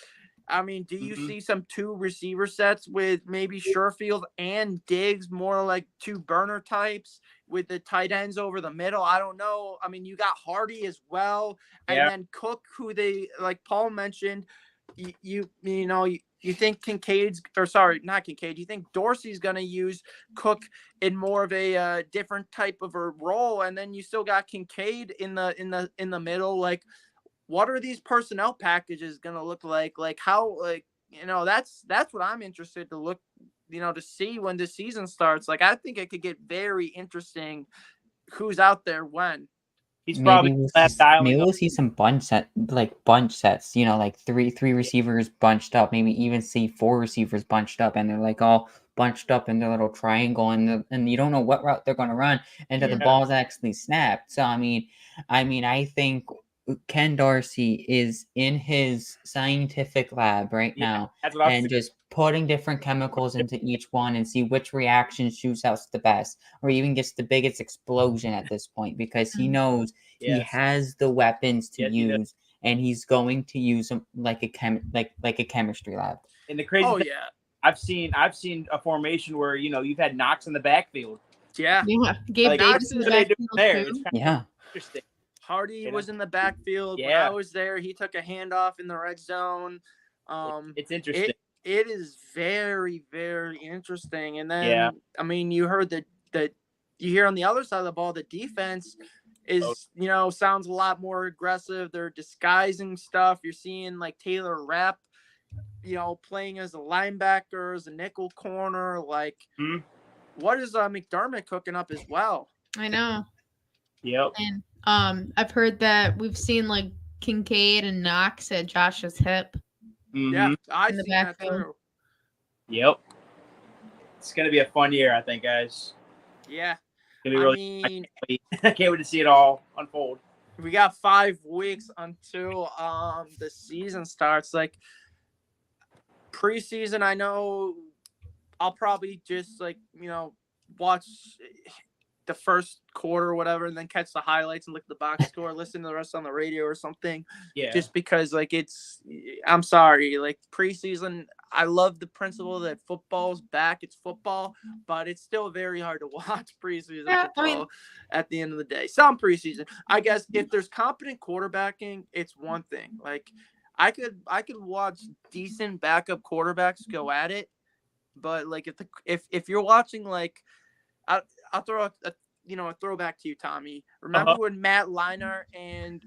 I mean, do you see some 2 receiver sets with maybe Sherfield and Diggs, more like 2 burner types with the tight ends over the middle? I don't know. I mean, you got Hardy as well, and then Cook, who they, like Paul mentioned. You think not Kincaid. You think Dorsey's going to use Cook in more of a different type of a role, and then you still got Kincaid in the middle. Like, what are these personnel packages going to look like? Like, how, that's what I'm interested to look, to see when the season starts. Like, I think it could get very interesting who's out there when. He's probably maybe we'll see some bunch sets, like three receivers bunched up, maybe even see 4 receivers bunched up, and they're like all bunched up in their little triangle, and you don't know what route they're going to run until the ball's actually snapped. So I mean, I think Ken Dorsey is in his scientific lab right Yeah, now that's what I'm and just putting different chemicals into each one and see which reaction shoots out the best or even gets the biggest explosion at this point because he knows he Yes. has the weapons to Yes, he does. use and he's going to use them like a chemistry lab. And the crazy Oh thing, yeah, I've seen a formation where you've had Knox in the backfield. yeah. Yeah, Gabe Like, Davis in the what they do backfield there, too. it's kind Yeah. of interesting. Hardy You know? was in the backfield when Yeah. I was there. He took a handoff in the red zone. It's interesting. It is very, very interesting. And then Yeah. I mean, you heard that you hear on the other side of the ball, the defense is sounds a lot more aggressive. They're disguising stuff. You're seeing like Taylor Rapp, playing as a linebacker, as a nickel corner. Like, what is McDermott cooking up as well? I know. Yep. And I've heard that we've seen like Kincaid and Knox at Josh's hip. Mhm. Yeah, I've In the seen that backfield. too. Yep. It's gonna be a fun year, I think, guys. Yeah. It's gonna be I mean, I can't wait to see it all unfold. we got 5 weeks until the season starts. Like preseason, I know I'll probably just watch the first quarter or whatever, and then catch the highlights and look at the box score, listen to the rest on the radio or something. Yeah. Just because I'm sorry, like preseason, I love the principle that football's back. It's football, but it's still very hard to watch preseason football at the end of the day. Some preseason, I guess, if there's competent quarterbacking, it's one thing. Like I could watch decent backup quarterbacks go at it, but like if you're watching like I'll throw a throwback to you, Tommy. Remember when Matt Leinart and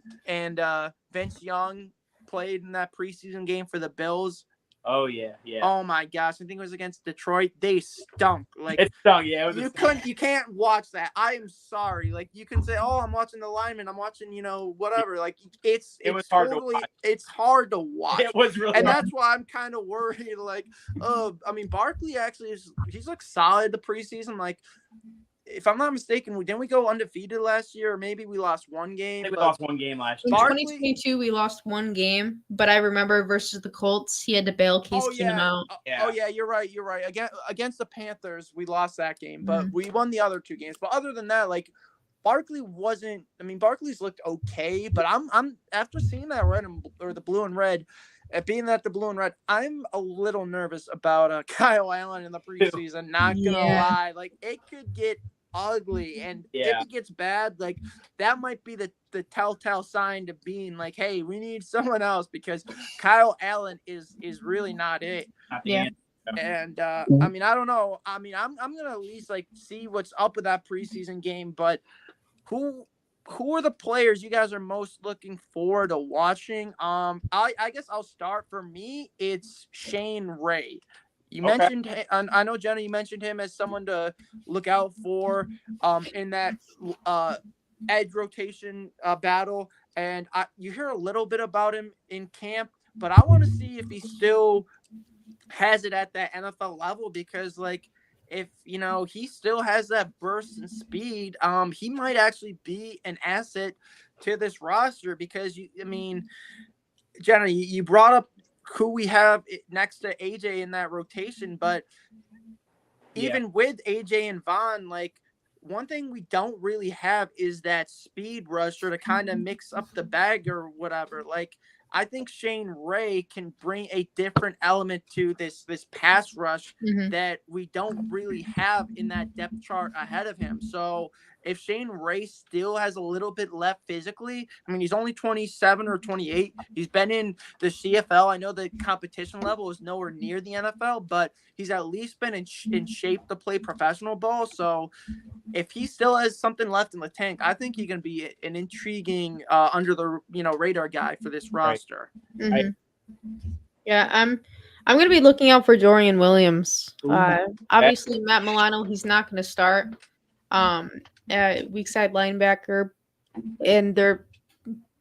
Vince Young played in that preseason game for the Bills? Oh yeah, yeah. Oh my gosh, I think it was against Detroit. They stunk. Like It stung, yeah. It was you can't watch that. I am sorry. Like you can say, oh, I'm watching the lineman. I'm watching, whatever. Like it was hard to watch. It's hard to watch. It was really and hard. that's why I'm kind of worried. Like, I mean, Barkley actually he's looked solid the preseason. Like, if I'm not mistaken, didn't we go undefeated last year? Or maybe we lost one game. I think we lost one game last In year. Barkley- 2022, we lost one game, but I remember versus the Colts, he had to bail Case Keenum out. Oh yeah, you're right. Against the Panthers, we lost that game, but we won the other 2 games. But other than that, like Barkley wasn't. I mean, Barkley's looked okay, but I'm after seeing that the blue and red. Being that the blue and red, I'm a little nervous about Kyle Allen in the preseason. Not gonna lie, like it could get ugly, and if it gets bad, like that might be the telltale sign to being like, hey, we need someone else because Kyle Allen is really not it. Yeah. And I mean, I don't know. I mean, I'm gonna at least like see what's up with that preseason game, but who are the players you guys are most looking forward to watching? I guess I'll start. For me, it's Shane Ray. You mentioned, I know, Jenna, you mentioned him as someone to look out for in that edge rotation battle. And you hear a little bit about him in camp, but I want to see if he still has it at that NFL level because, like, if he still has that burst and speed, he might actually be an asset to this roster because Jenna, you brought up who we have next to AJ in that rotation, but even with AJ and Vaughn, like one thing we don't really have is that speed rusher to kind of mix up the bag or whatever. Like I think Shane Ray can bring a different element to this pass rush that we don't really have in that depth chart ahead of him. So if Shane Ray still has a little bit left physically, I mean, he's only 27 or 28. He's been in the CFL. I know the competition level is nowhere near the NFL, but he's at least been in shape to play professional ball. So if he still has something left in the tank, I think he's going to be an intriguing under the radar guy for this roster. Yeah, I'm going to be looking out for Dorian Williams. Obviously, Matt Milano, he's not going to start. Weak side linebacker, and they're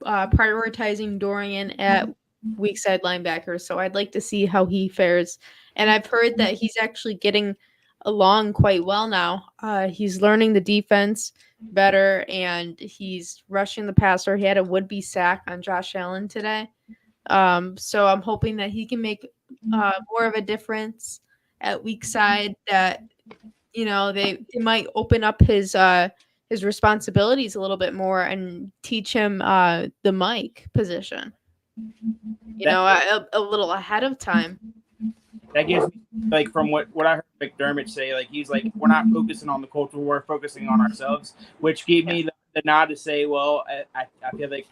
prioritizing Dorian at weak side linebacker. So I'd like to see how he fares. And I've heard that he's actually getting along quite well now. He's learning the defense better, and he's rushing the passer. He had a would-be sack on Josh Allen today. So I'm hoping that he can make more of a difference at weak side. That they might open up his responsibilities a little bit more and teach him the mic position. A little ahead of time. That gives me, like, from what I heard McDermott say, like, he's like, we're not focusing on the culture, we're focusing on ourselves, which gave me the nod to say, well, I feel like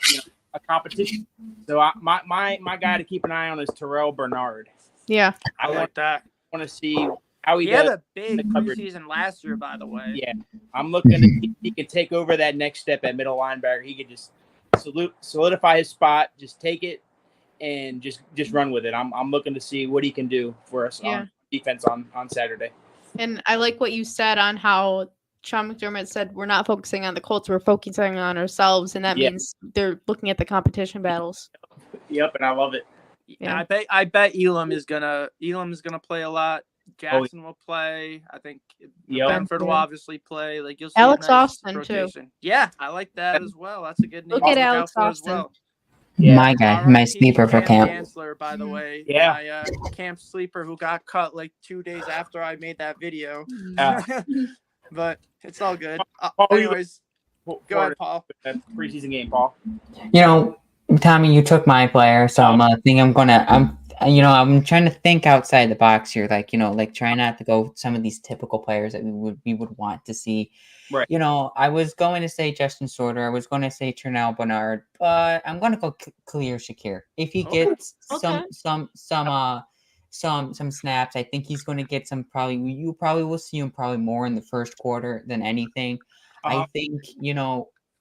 a competition. So my guy to keep an eye on is Terrell Bernard. Yeah, I like that. Want to see how he had does. a big preseason last year, by the way. Yeah, I'm looking to see if he can take over that next step at middle linebacker. He could just solidify his spot, just take it, and just run with it. I'm looking to see what he can do for us on defense on Saturday. And I like what you said on how Sean McDermott said we're not focusing on the Colts, we're focusing on ourselves, and that means they're looking at the competition battles. Yep, and I love it. Yeah. I bet Elam is gonna play a lot. Jackson will play. I think Benford will obviously play. Like, you'll see Alex a nice Austin rotation. too. Yeah, I like that as well. That's a good name. Look at Alex Austin. As well. Yeah. My guy, my sleeper for camp. Chancellor, by the way. Yeah. My camp sleeper who got cut like 2 days after I made that video. But it's all good. Anyways, go ahead, Paul. Preseason game, Paul. Tommy, you took my player, so I'm trying to think outside the box here. Like, try not to go some of these typical players that we would want to see. Right. I was going to say Justin Sorter. I was going to say Ternell Bernard, but I'm going to go Khalil Shakir. If he gets some snaps, I think he's going to get some. You probably will see him probably more in the first quarter than anything. I think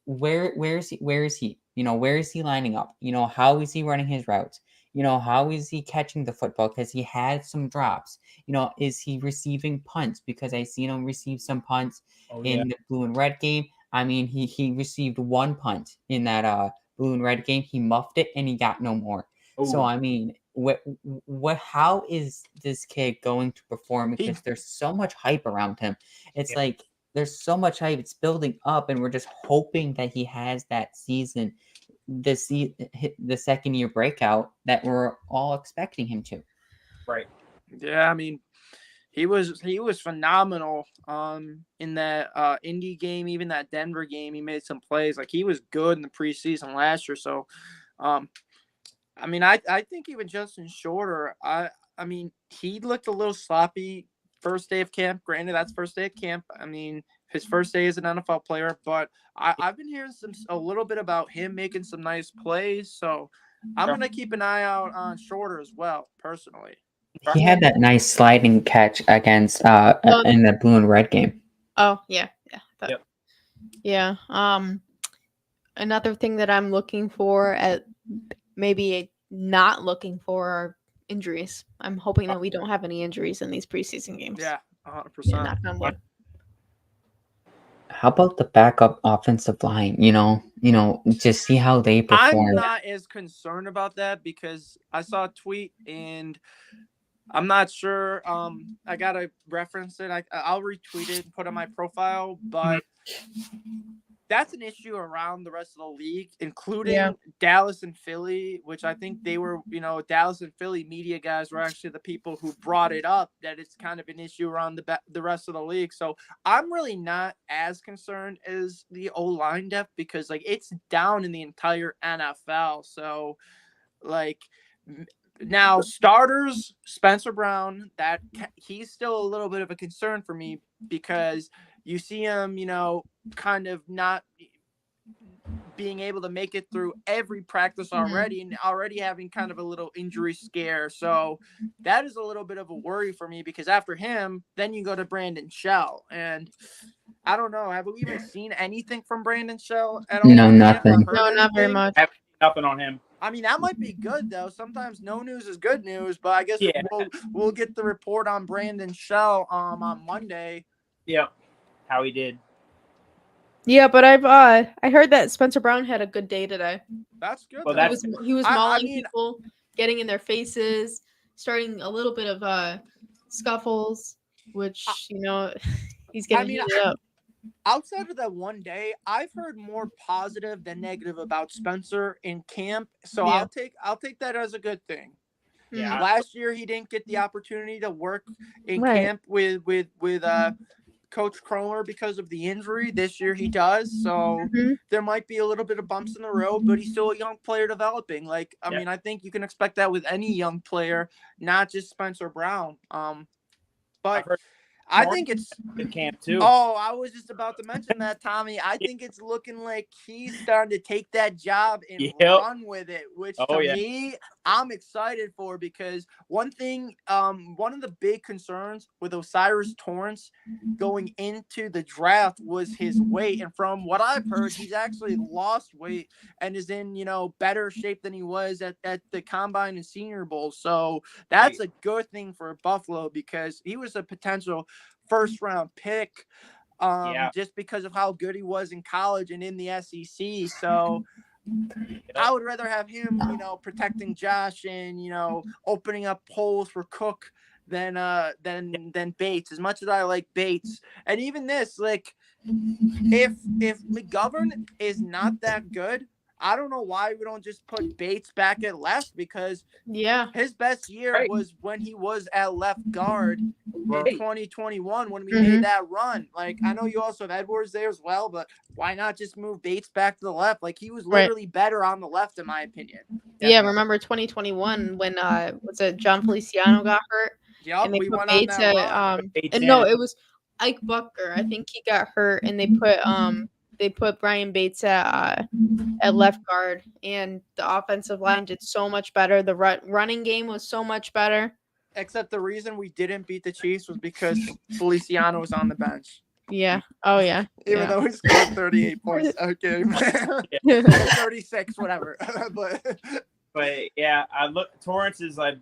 where is he? Where is he? Where is he lining up? How is he running his routes? How is he catching the football? Because he had some drops. Is he receiving punts? Because I seen him receive some punts in the blue and red game. I mean, he received one punt in that blue and red game. He muffed it and he got no more. Ooh. So I mean, how is this kid going to perform? Because there's so much hype around him. It's like there's so much hype. It's building up, and we're just hoping that he has that season. The second year breakout that we're all expecting him to. Right. Yeah, I mean, he was phenomenal in that Indy game, even that Denver game. He made some plays. Like, he was good in the preseason last year. So I mean, I think even Justin Shorter, I mean, he looked a little sloppy first day of camp. Granted, that's first day of camp. I mean, his first day as an NFL player, but I've been hearing a little bit about him making some nice plays. So I'm going to keep an eye out on Shorter as well, personally. He had that nice sliding catch against in the blue and red game. Oh, yeah. Yeah. Another thing that I'm looking for not looking for are injuries. I'm hoping that we don't have any injuries in these preseason games. Yeah, 100%. Knock on wood. How about the backup offensive line? Just see how they perform. I'm not as concerned about that because I saw a tweet and I'm not sure. I gotta reference it. I'll retweet it and put it on my profile, but that's an issue around the rest of the league, including Dallas and Philly, which I think they were, Dallas and Philly media guys were actually the people who brought it up, that it's kind of an issue around the rest of the league. So I'm really not as concerned as the O-line depth because, like, it's down in the entire NFL. So, like, now starters, Spencer Brown, that he's still a little bit of a concern for me because you see him, kind of not being able to make it through every practice already and already having kind of a little injury scare. So that is a little bit of a worry for me because after him, then you go to Brandon Shell. And I don't know. Have we even seen anything from Brandon Shell at all? No, nothing. No, not very much. I haven't seen nothing on him. I mean, that might be good, though. Sometimes no news is good news, but I guess we'll get the report on Brandon Shell on Monday. Yeah, how he did. Yeah, but I heard that Spencer Brown had a good day today. That's good. Well, he was mauling people, getting in their faces, starting a little bit of scuffles. which he's gonna mean, heat it up. outside of that one day, I've heard more positive than negative about Spencer in camp. So Yeah. I'll take that as a good thing. Yeah. Last year he didn't get the opportunity to work in Right. camp with Coach Cromer because of the injury. This year he does. So Mhm. there might be a little bit of bumps in the road, but he's still a young player developing. Like, I Yeah. mean, I think you can expect that with any young player, not just Spencer Brown. I've But heard I Torrance think it's good camp too. Oh, I was just about to mention that, Tommy. I think it's looking like he's starting to take that job and Yep. run with it, which Oh, to yeah. me, I'm excited for, because one of the big concerns with Osiris Torrance going into the draft was his weight. And from what I've heard, he's actually lost weight and is in, better shape than he was at the Combine and Senior Bowl. So that's a good thing for Buffalo, because he was a potential first round pick, Yeah. just because of how good he was in college and in the SEC. So I would rather have him, protecting Josh and, opening up holes for Cook than Bates. As much as I like Bates, and even this, like, if McGovern is not that good, I don't know why we don't just put Bates back at left, because his best year Right. was when he was at left guard in Right. 2021 when we Mhm. made that run. Like, I know you also have Edwards there as well, but why not just move Bates back to the left? Like, he was Right. literally better on the left, in my opinion. Yeah, remember 2021 when was it John Feliciano got hurt? Yep, And they we put went on Bates that at run. Bates and no, in. it was Ike Bucker. I think he got hurt, and they put Brian Bates at left guard, and the offensive line did so much better. The running game was so much better. Except the reason we didn't beat the Chiefs was because Feliciano was on the bench. Yeah. Oh yeah. Even though he scored 38 points a game. 36, whatever. But yeah, Torrance is like,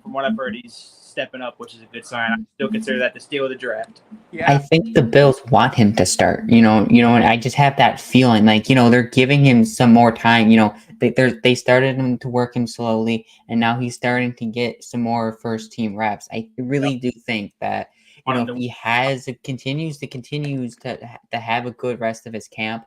from what I've heard, he's stepping up, which is a good sign. I still consider that the steal of the draft. Yeah. I think the Bills want him to start. And I just have that feeling, like, they're giving him some more time. They started him to work him slowly, and now he's starting to get some more first team reps. I really do think that if he continues to have a good rest of his camp,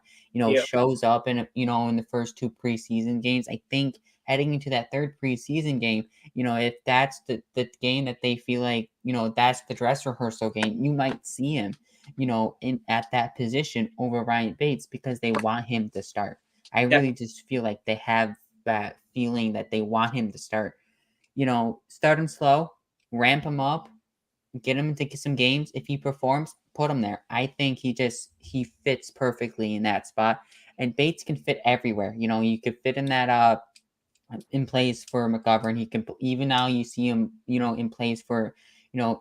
shows up in the first two preseason games, I think heading into that third preseason game, if that's the game that they feel like, that's the dress rehearsal game, you might see him, at that position over Ryan Bates, because they want him to start. I really just feel like they have that feeling that they want him to start. Start him slow, ramp him up, get him to get some games. If he performs, put him there. I think he fits perfectly in that spot. And Bates can fit everywhere. You could fit in that in place for McGovern. He can, even now you see him, in place for,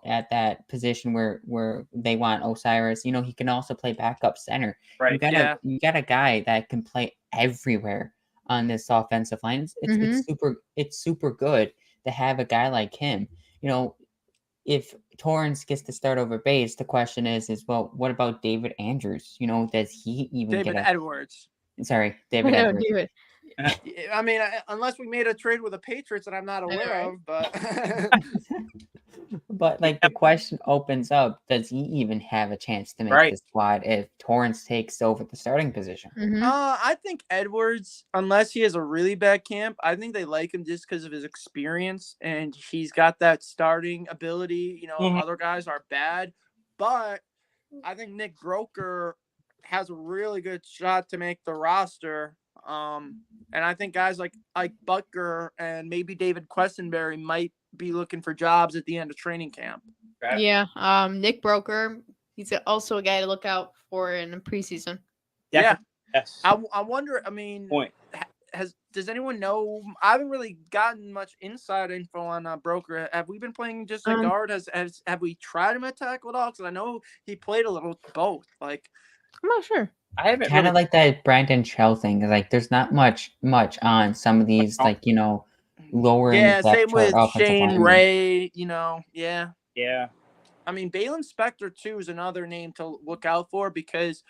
at that position where they want Osiris. He can also play backup center. Right. You got a guy that can play everywhere on this offensive line. It's super good to have a guy like him. If Torrance gets to start over Bates, the question is well, what about David Andrews? Does he even David Edwards. Sorry, David No, Edwards. David. I mean, unless we made a trade with the Patriots that I'm not aware of, but But like the question opens up: does he even have a chance to make the squad if Torrance takes over the starting position? Mhm. I think Edwards, unless he has a really bad camp, I think they like him just because of his experience and he's got that starting ability. Other guys are bad, but I think Nick Broker has a really good shot to make the roster. And I think guys like Ike Bucker and maybe David Questenberry might be looking for jobs at the end of training camp. Yeah. Nick Broker, he's also a guy to look out for in the preseason. Yeah. Yes. I wonder, I mean, does anyone know? I haven't really gotten much inside info on Broker. Have we been playing just a guard? Have we tried him at tackle at all? Because I know he played a little both. Like, I'm not sure. I haven't kind of like that Brandon Shell thing. Like, there's not much on some of these, like, lower. Yeah, same with Shane linemen. Ray. Yeah. Yeah. I mean, Balin Spector too is another name to look out for, because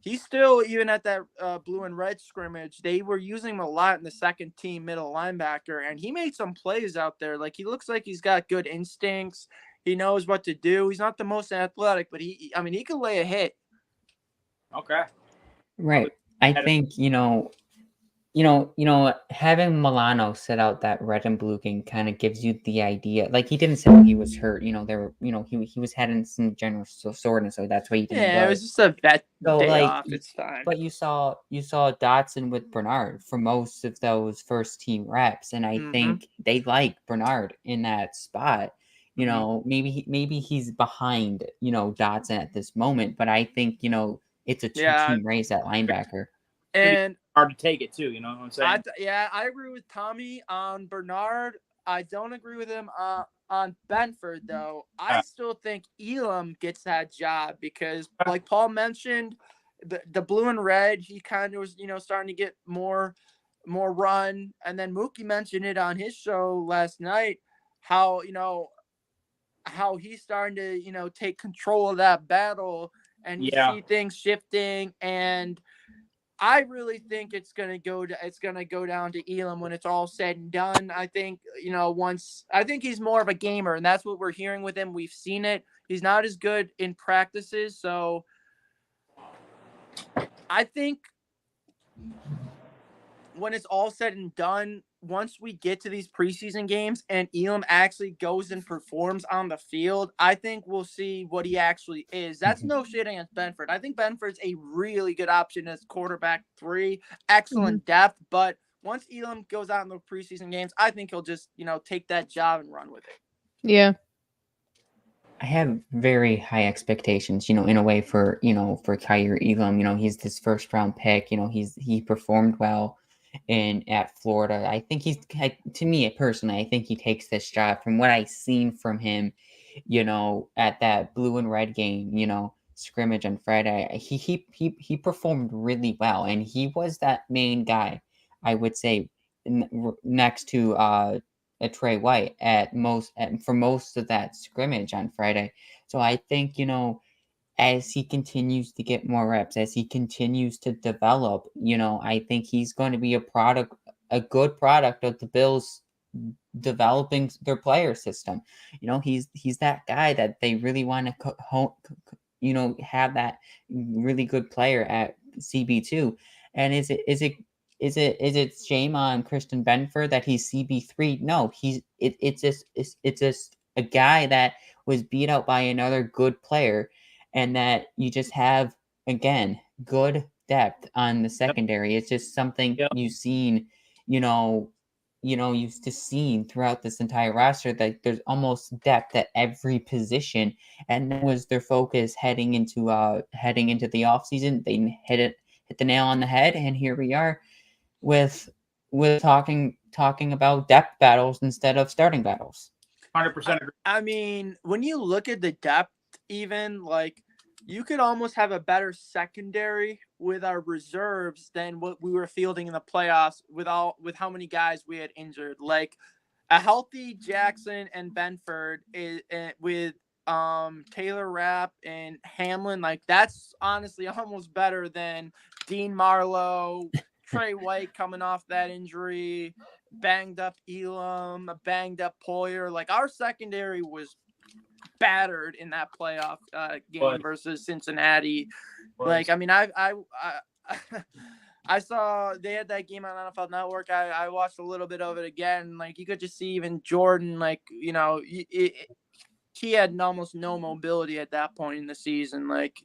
he's still, even at that blue and red scrimmage, they were using him a lot in the second team middle linebacker, and he made some plays out there. Like, he looks like he's got good instincts. He knows what to do. He's not the most athletic, but he can lay a hit. Okay. Right. I think, having Milano set out that red and blue game kind of gives you the idea. Like, he didn't say he was hurt. There were, he was having some general soreness, so that's why he didn't Yeah, go. it was just a vet So, day like, off. It's fine. But you saw Dotson with Bernard for most of those first team reps, and I think they like Bernard in that spot. Maybe he's behind Dotson at this moment, but I think it's a two-team race at linebacker. And hard to take it too. You know what I'm saying? I agree with Tommy on Bernard. I don't agree with him on Benford though. I still think Elam gets that job because, like Paul mentioned, the blue and red, he kind of was starting to get more run, and then Mookie mentioned it on his show last night how he's starting to take control of that battle, and you see things shifting. And I really think it's gonna go down to Elam when it's all said and done. I think I think he's more of a gamer, and that's what we're hearing with him. We've seen it. He's not as good in practices, so I think when it's all said and done, once we get to these preseason games and Elam actually goes and performs on the field, I think we'll see what he actually is. That's no shit against Benford. I think Benford's a really good option as quarterback 3, excellent depth. But once Elam goes out in the preseason games, I think he'll just, take that job and run with it. Yeah. I have very high expectations, in a way for Kaiir Elam. He's this first round pick. He performed well at Florida. I think to me personally, I think he takes this job from what I've seen from him, at that blue and red game, scrimmage on Friday. He performed really well, and he was that main guy, I would say, next to Trey White for most of that scrimmage on Friday. So I think, as he continues to get more reps, as he continues to develop, I think he's going to be a good product of the Bills developing their player system. He's that guy that they really want to have that really good player at CB2. And is it shame on Christian Benford that he's CB3? No, it's just a guy that was beat out by another good player, and that you just have, again, good depth on the secondary. It's just something you've seen, you've just seen throughout this entire roster, that there's almost depth at every position, and that was their focus heading into the offseason. They hit the nail on the head, and here we are with talking about depth battles instead of starting battles. 100% agree. I mean, when you look at the depth, even like you could almost have a better secondary with our reserves than what we were fielding in the playoffs with how many guys we had injured. Like a healthy Jackson and Benford with Taylor Rapp and Hamlin, like that's honestly almost better than Dean Marlowe, Trey White coming off that injury, banged up Elam, a banged up Poyer. Like our secondary was battered in that playoff game versus Cincinnati. Like, I mean, I saw they had that game on NFL Network. I watched a little bit of it again. Like, you could just see even Jordan, like, he had almost no mobility at that point in the season. Like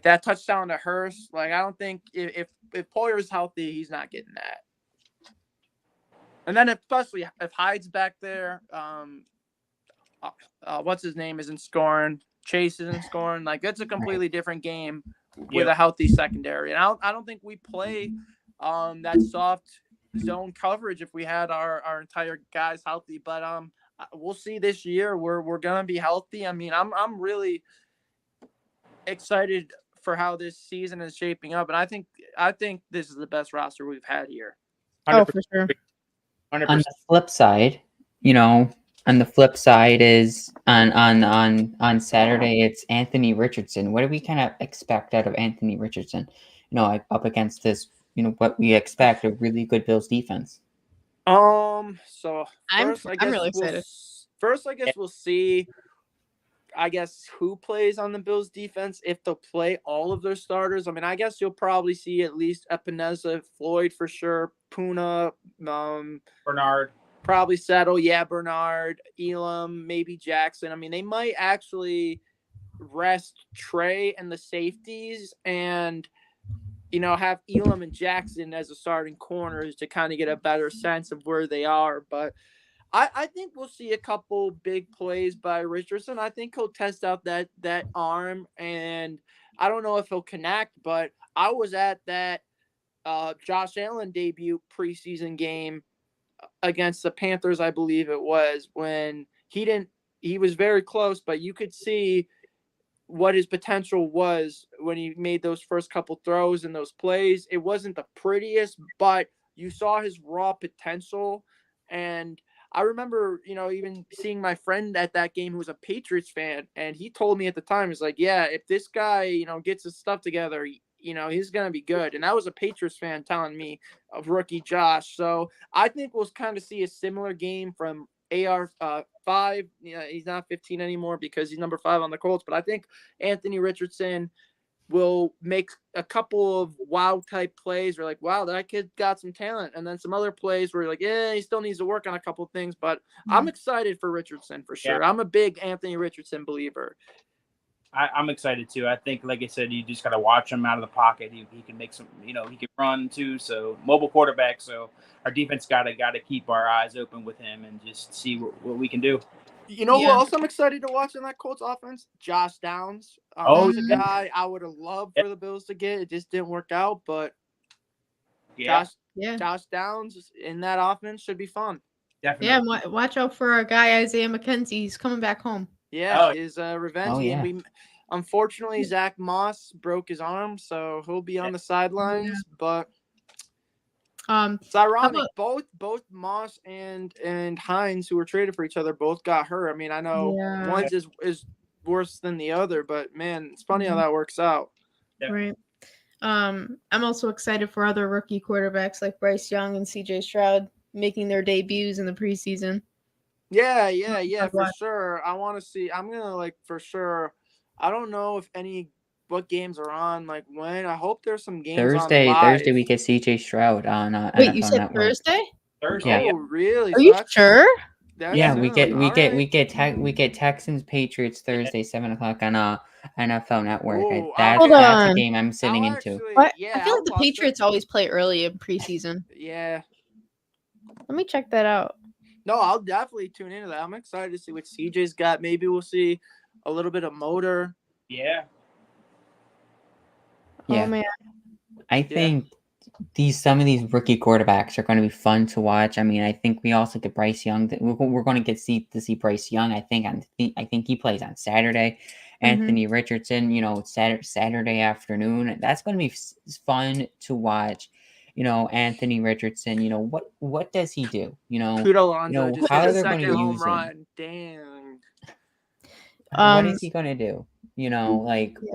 that touchdown to Hurst. Like, I don't think if Poyer's healthy, he's not getting that. And then especially if Hyde's back there, what's his name isn't scoring. Chase isn't scoring. Like, it's a completely different game with a healthy secondary. And I don't think we play that soft zone coverage if we had our entire guys healthy. But we'll see this year. We're gonna be healthy. I mean, I'm really excited for how this season is shaping up, and I think this is the best roster we've had here. 100%. Oh, for sure. 100%. On the flip side, is on Saturday, it's Anthony Richardson. What do we kind of expect out of Anthony Richardson? Up against this, what we expect, a really good Bills defense. So I'm first, I guess really excited. First, I guess we'll see. I guess who plays on the Bills defense if they'll play all of their starters. I mean, I guess you'll probably see at least Epineza, Floyd for sure, Puna, Bernard. probably settle. Yeah, Bernard, Elam, maybe Jackson. I mean, they might actually rest Trey and the safeties and, have Elam and Jackson as a starting corners to kind of get a better sense of where they are. But I think we'll see a couple big plays by Richardson. I think he'll test out that arm, and I don't know if he'll connect, but I was at that Josh Allen debut preseason game against the Panthers, I believe it was, when he was very close, but you could see what his potential was when he made those first couple throws and those plays. It wasn't the prettiest, but you saw his raw potential. And I remember, even seeing my friend at that game who was a Patriots fan, and he told me at the time, he's like, yeah, if this guy, gets his stuff together, he's going to be good. And that was a Patriots fan telling me of rookie Josh. So I think we'll kind of see a similar game from AR5. He's not 15 anymore because he's number 5 on the Colts, but I think Anthony Richardson will make a couple of wow type plays. We're like, wow, that kid got some talent. And then some other plays where you're like, yeah, he still needs to work on a couple of things, but I'm excited for Richardson for sure. Yeah. I'm a big Anthony Richardson believer. I'm excited too. I think, like I said, you just got to watch him out of the pocket. He can make some, he can run too. So mobile quarterback. So our defense got to keep our eyes open with him and just see what we can do. Who else I'm excited to watch in that Colts offense? Josh Downs. He's a guy I would have loved for the Bills to get. It just didn't work out, but Josh Downs in that offense should be fun. Definitely. Yeah, watch out for our guy Isaiah McKenzie. He's coming back home. Yeah, his revenge game. We unfortunately Zach Moss broke his arm, so he'll be on the sidelines. But it's ironic. Both Moss and Hines, who were traded for each other, both got hurt. I mean, I know one's is worse than the other, but man, it's funny how that works out. Yeah. Right. I'm also excited for other rookie quarterbacks like Bryce Young and CJ Stroud making their debuts in the preseason. Yeah, for sure. I want to see. I'm gonna for sure. I don't know what games are on, when. I hope there's some games Thursday. On live. Thursday we get CJ Stroud on. Wait, NFL you said Network. Thursday? Thursday. Oh, really? Are you sure? We get Texans Patriots Thursday 7:00 on NFL Network. Ooh, that's a game I'm sitting into. What? I feel like the Patriots always play early in preseason. Yeah. Let me check that out. No, I'll definitely tune into that. I'm excited to see what CJ's got. Maybe we'll see a little bit of motor. Yeah. Oh man. I think some of these rookie quarterbacks are going to be fun to watch. I mean, I think we also get Bryce Young. We're going to see Bryce Young. I think he plays on Saturday. Anthony Richardson, Saturday afternoon. That's going to be fun to watch. Anthony Richardson. What does he do? How are they going to use him? Dang. What is he going to do?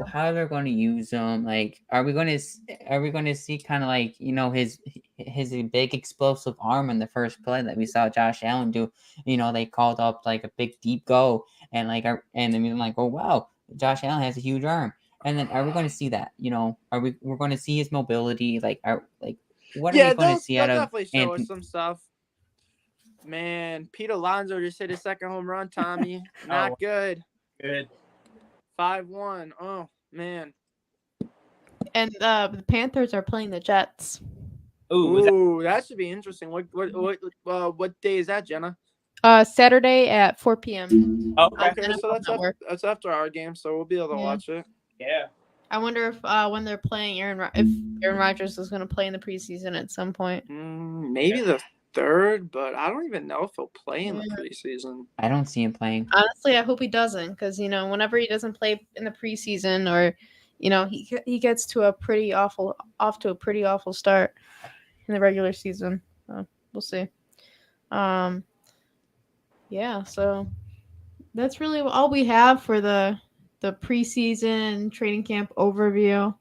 How they're going to use him? Are we going to see kind of his big explosive arm in the first play that we saw Josh Allen do? They called up a big deep go and oh wow, Josh Allen has a huge arm. And then are we going to see that? We're going to see his mobility? What are we going to see out of? Definitely show us some stuff. Man, Pete Alonso just hit his second home run. Tommy, not good. Good. 5-1. Oh man. And the Panthers are playing the Jets. Ooh, that should be interesting. What day is that, Jenna? Saturday at 4 p.m. Okay, so that's after our game, so we'll be able to watch it. Yeah. I wonder if when they're playing if Aaron Rodgers is going to play in the preseason at some point. Maybe the 3rd, but I don't even know if he'll play in the preseason. I don't see him playing. Honestly, I hope he doesn't, because whenever he doesn't play in the preseason, or he gets to off to a pretty awful start in the regular season. So we'll see. Yeah, so that's really all we have for the preseason training camp overview.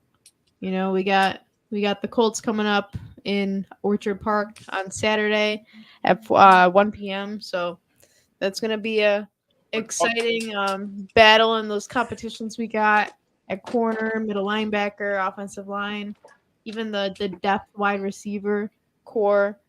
We got the Colts coming up in Orchard Park on Saturday at 1 p.m. So That's gonna be a exciting battle in those competitions we got at corner, middle linebacker, offensive line, even the depth wide receiver core.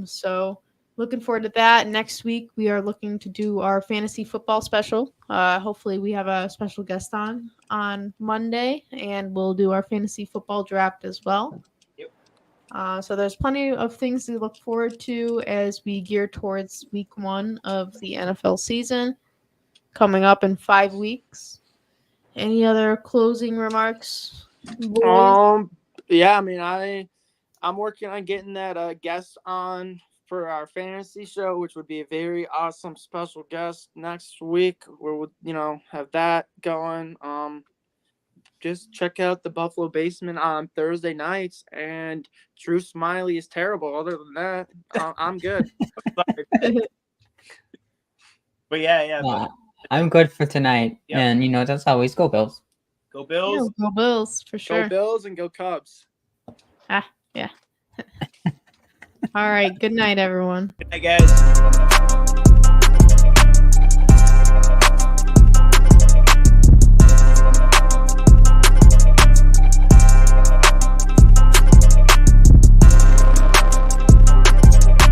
So looking forward to that. Next week we are looking to do our fantasy football special. Hopefully we have a special guest on Monday, and we'll do our fantasy football draft as well. Yep. So there's plenty of things to look forward to as we gear towards week 1 of the NFL season coming up in 5 weeks. Any other closing remarks, boys? Yeah, I mean, I'm working on getting that guest on for our fantasy show, which would be a very awesome special guest next week, where we'll have that going. Just check out the Buffalo Basement on Thursday nights, and Drew Smiley is terrible. Other than that, I'm good. But yeah. Yeah, I'm good for tonight. Yep. And as always, go Bills. Go Bills. Go Bills for sure. Go Bills and go Cubs. Yeah. All right. Good night, everyone. Good night, guys.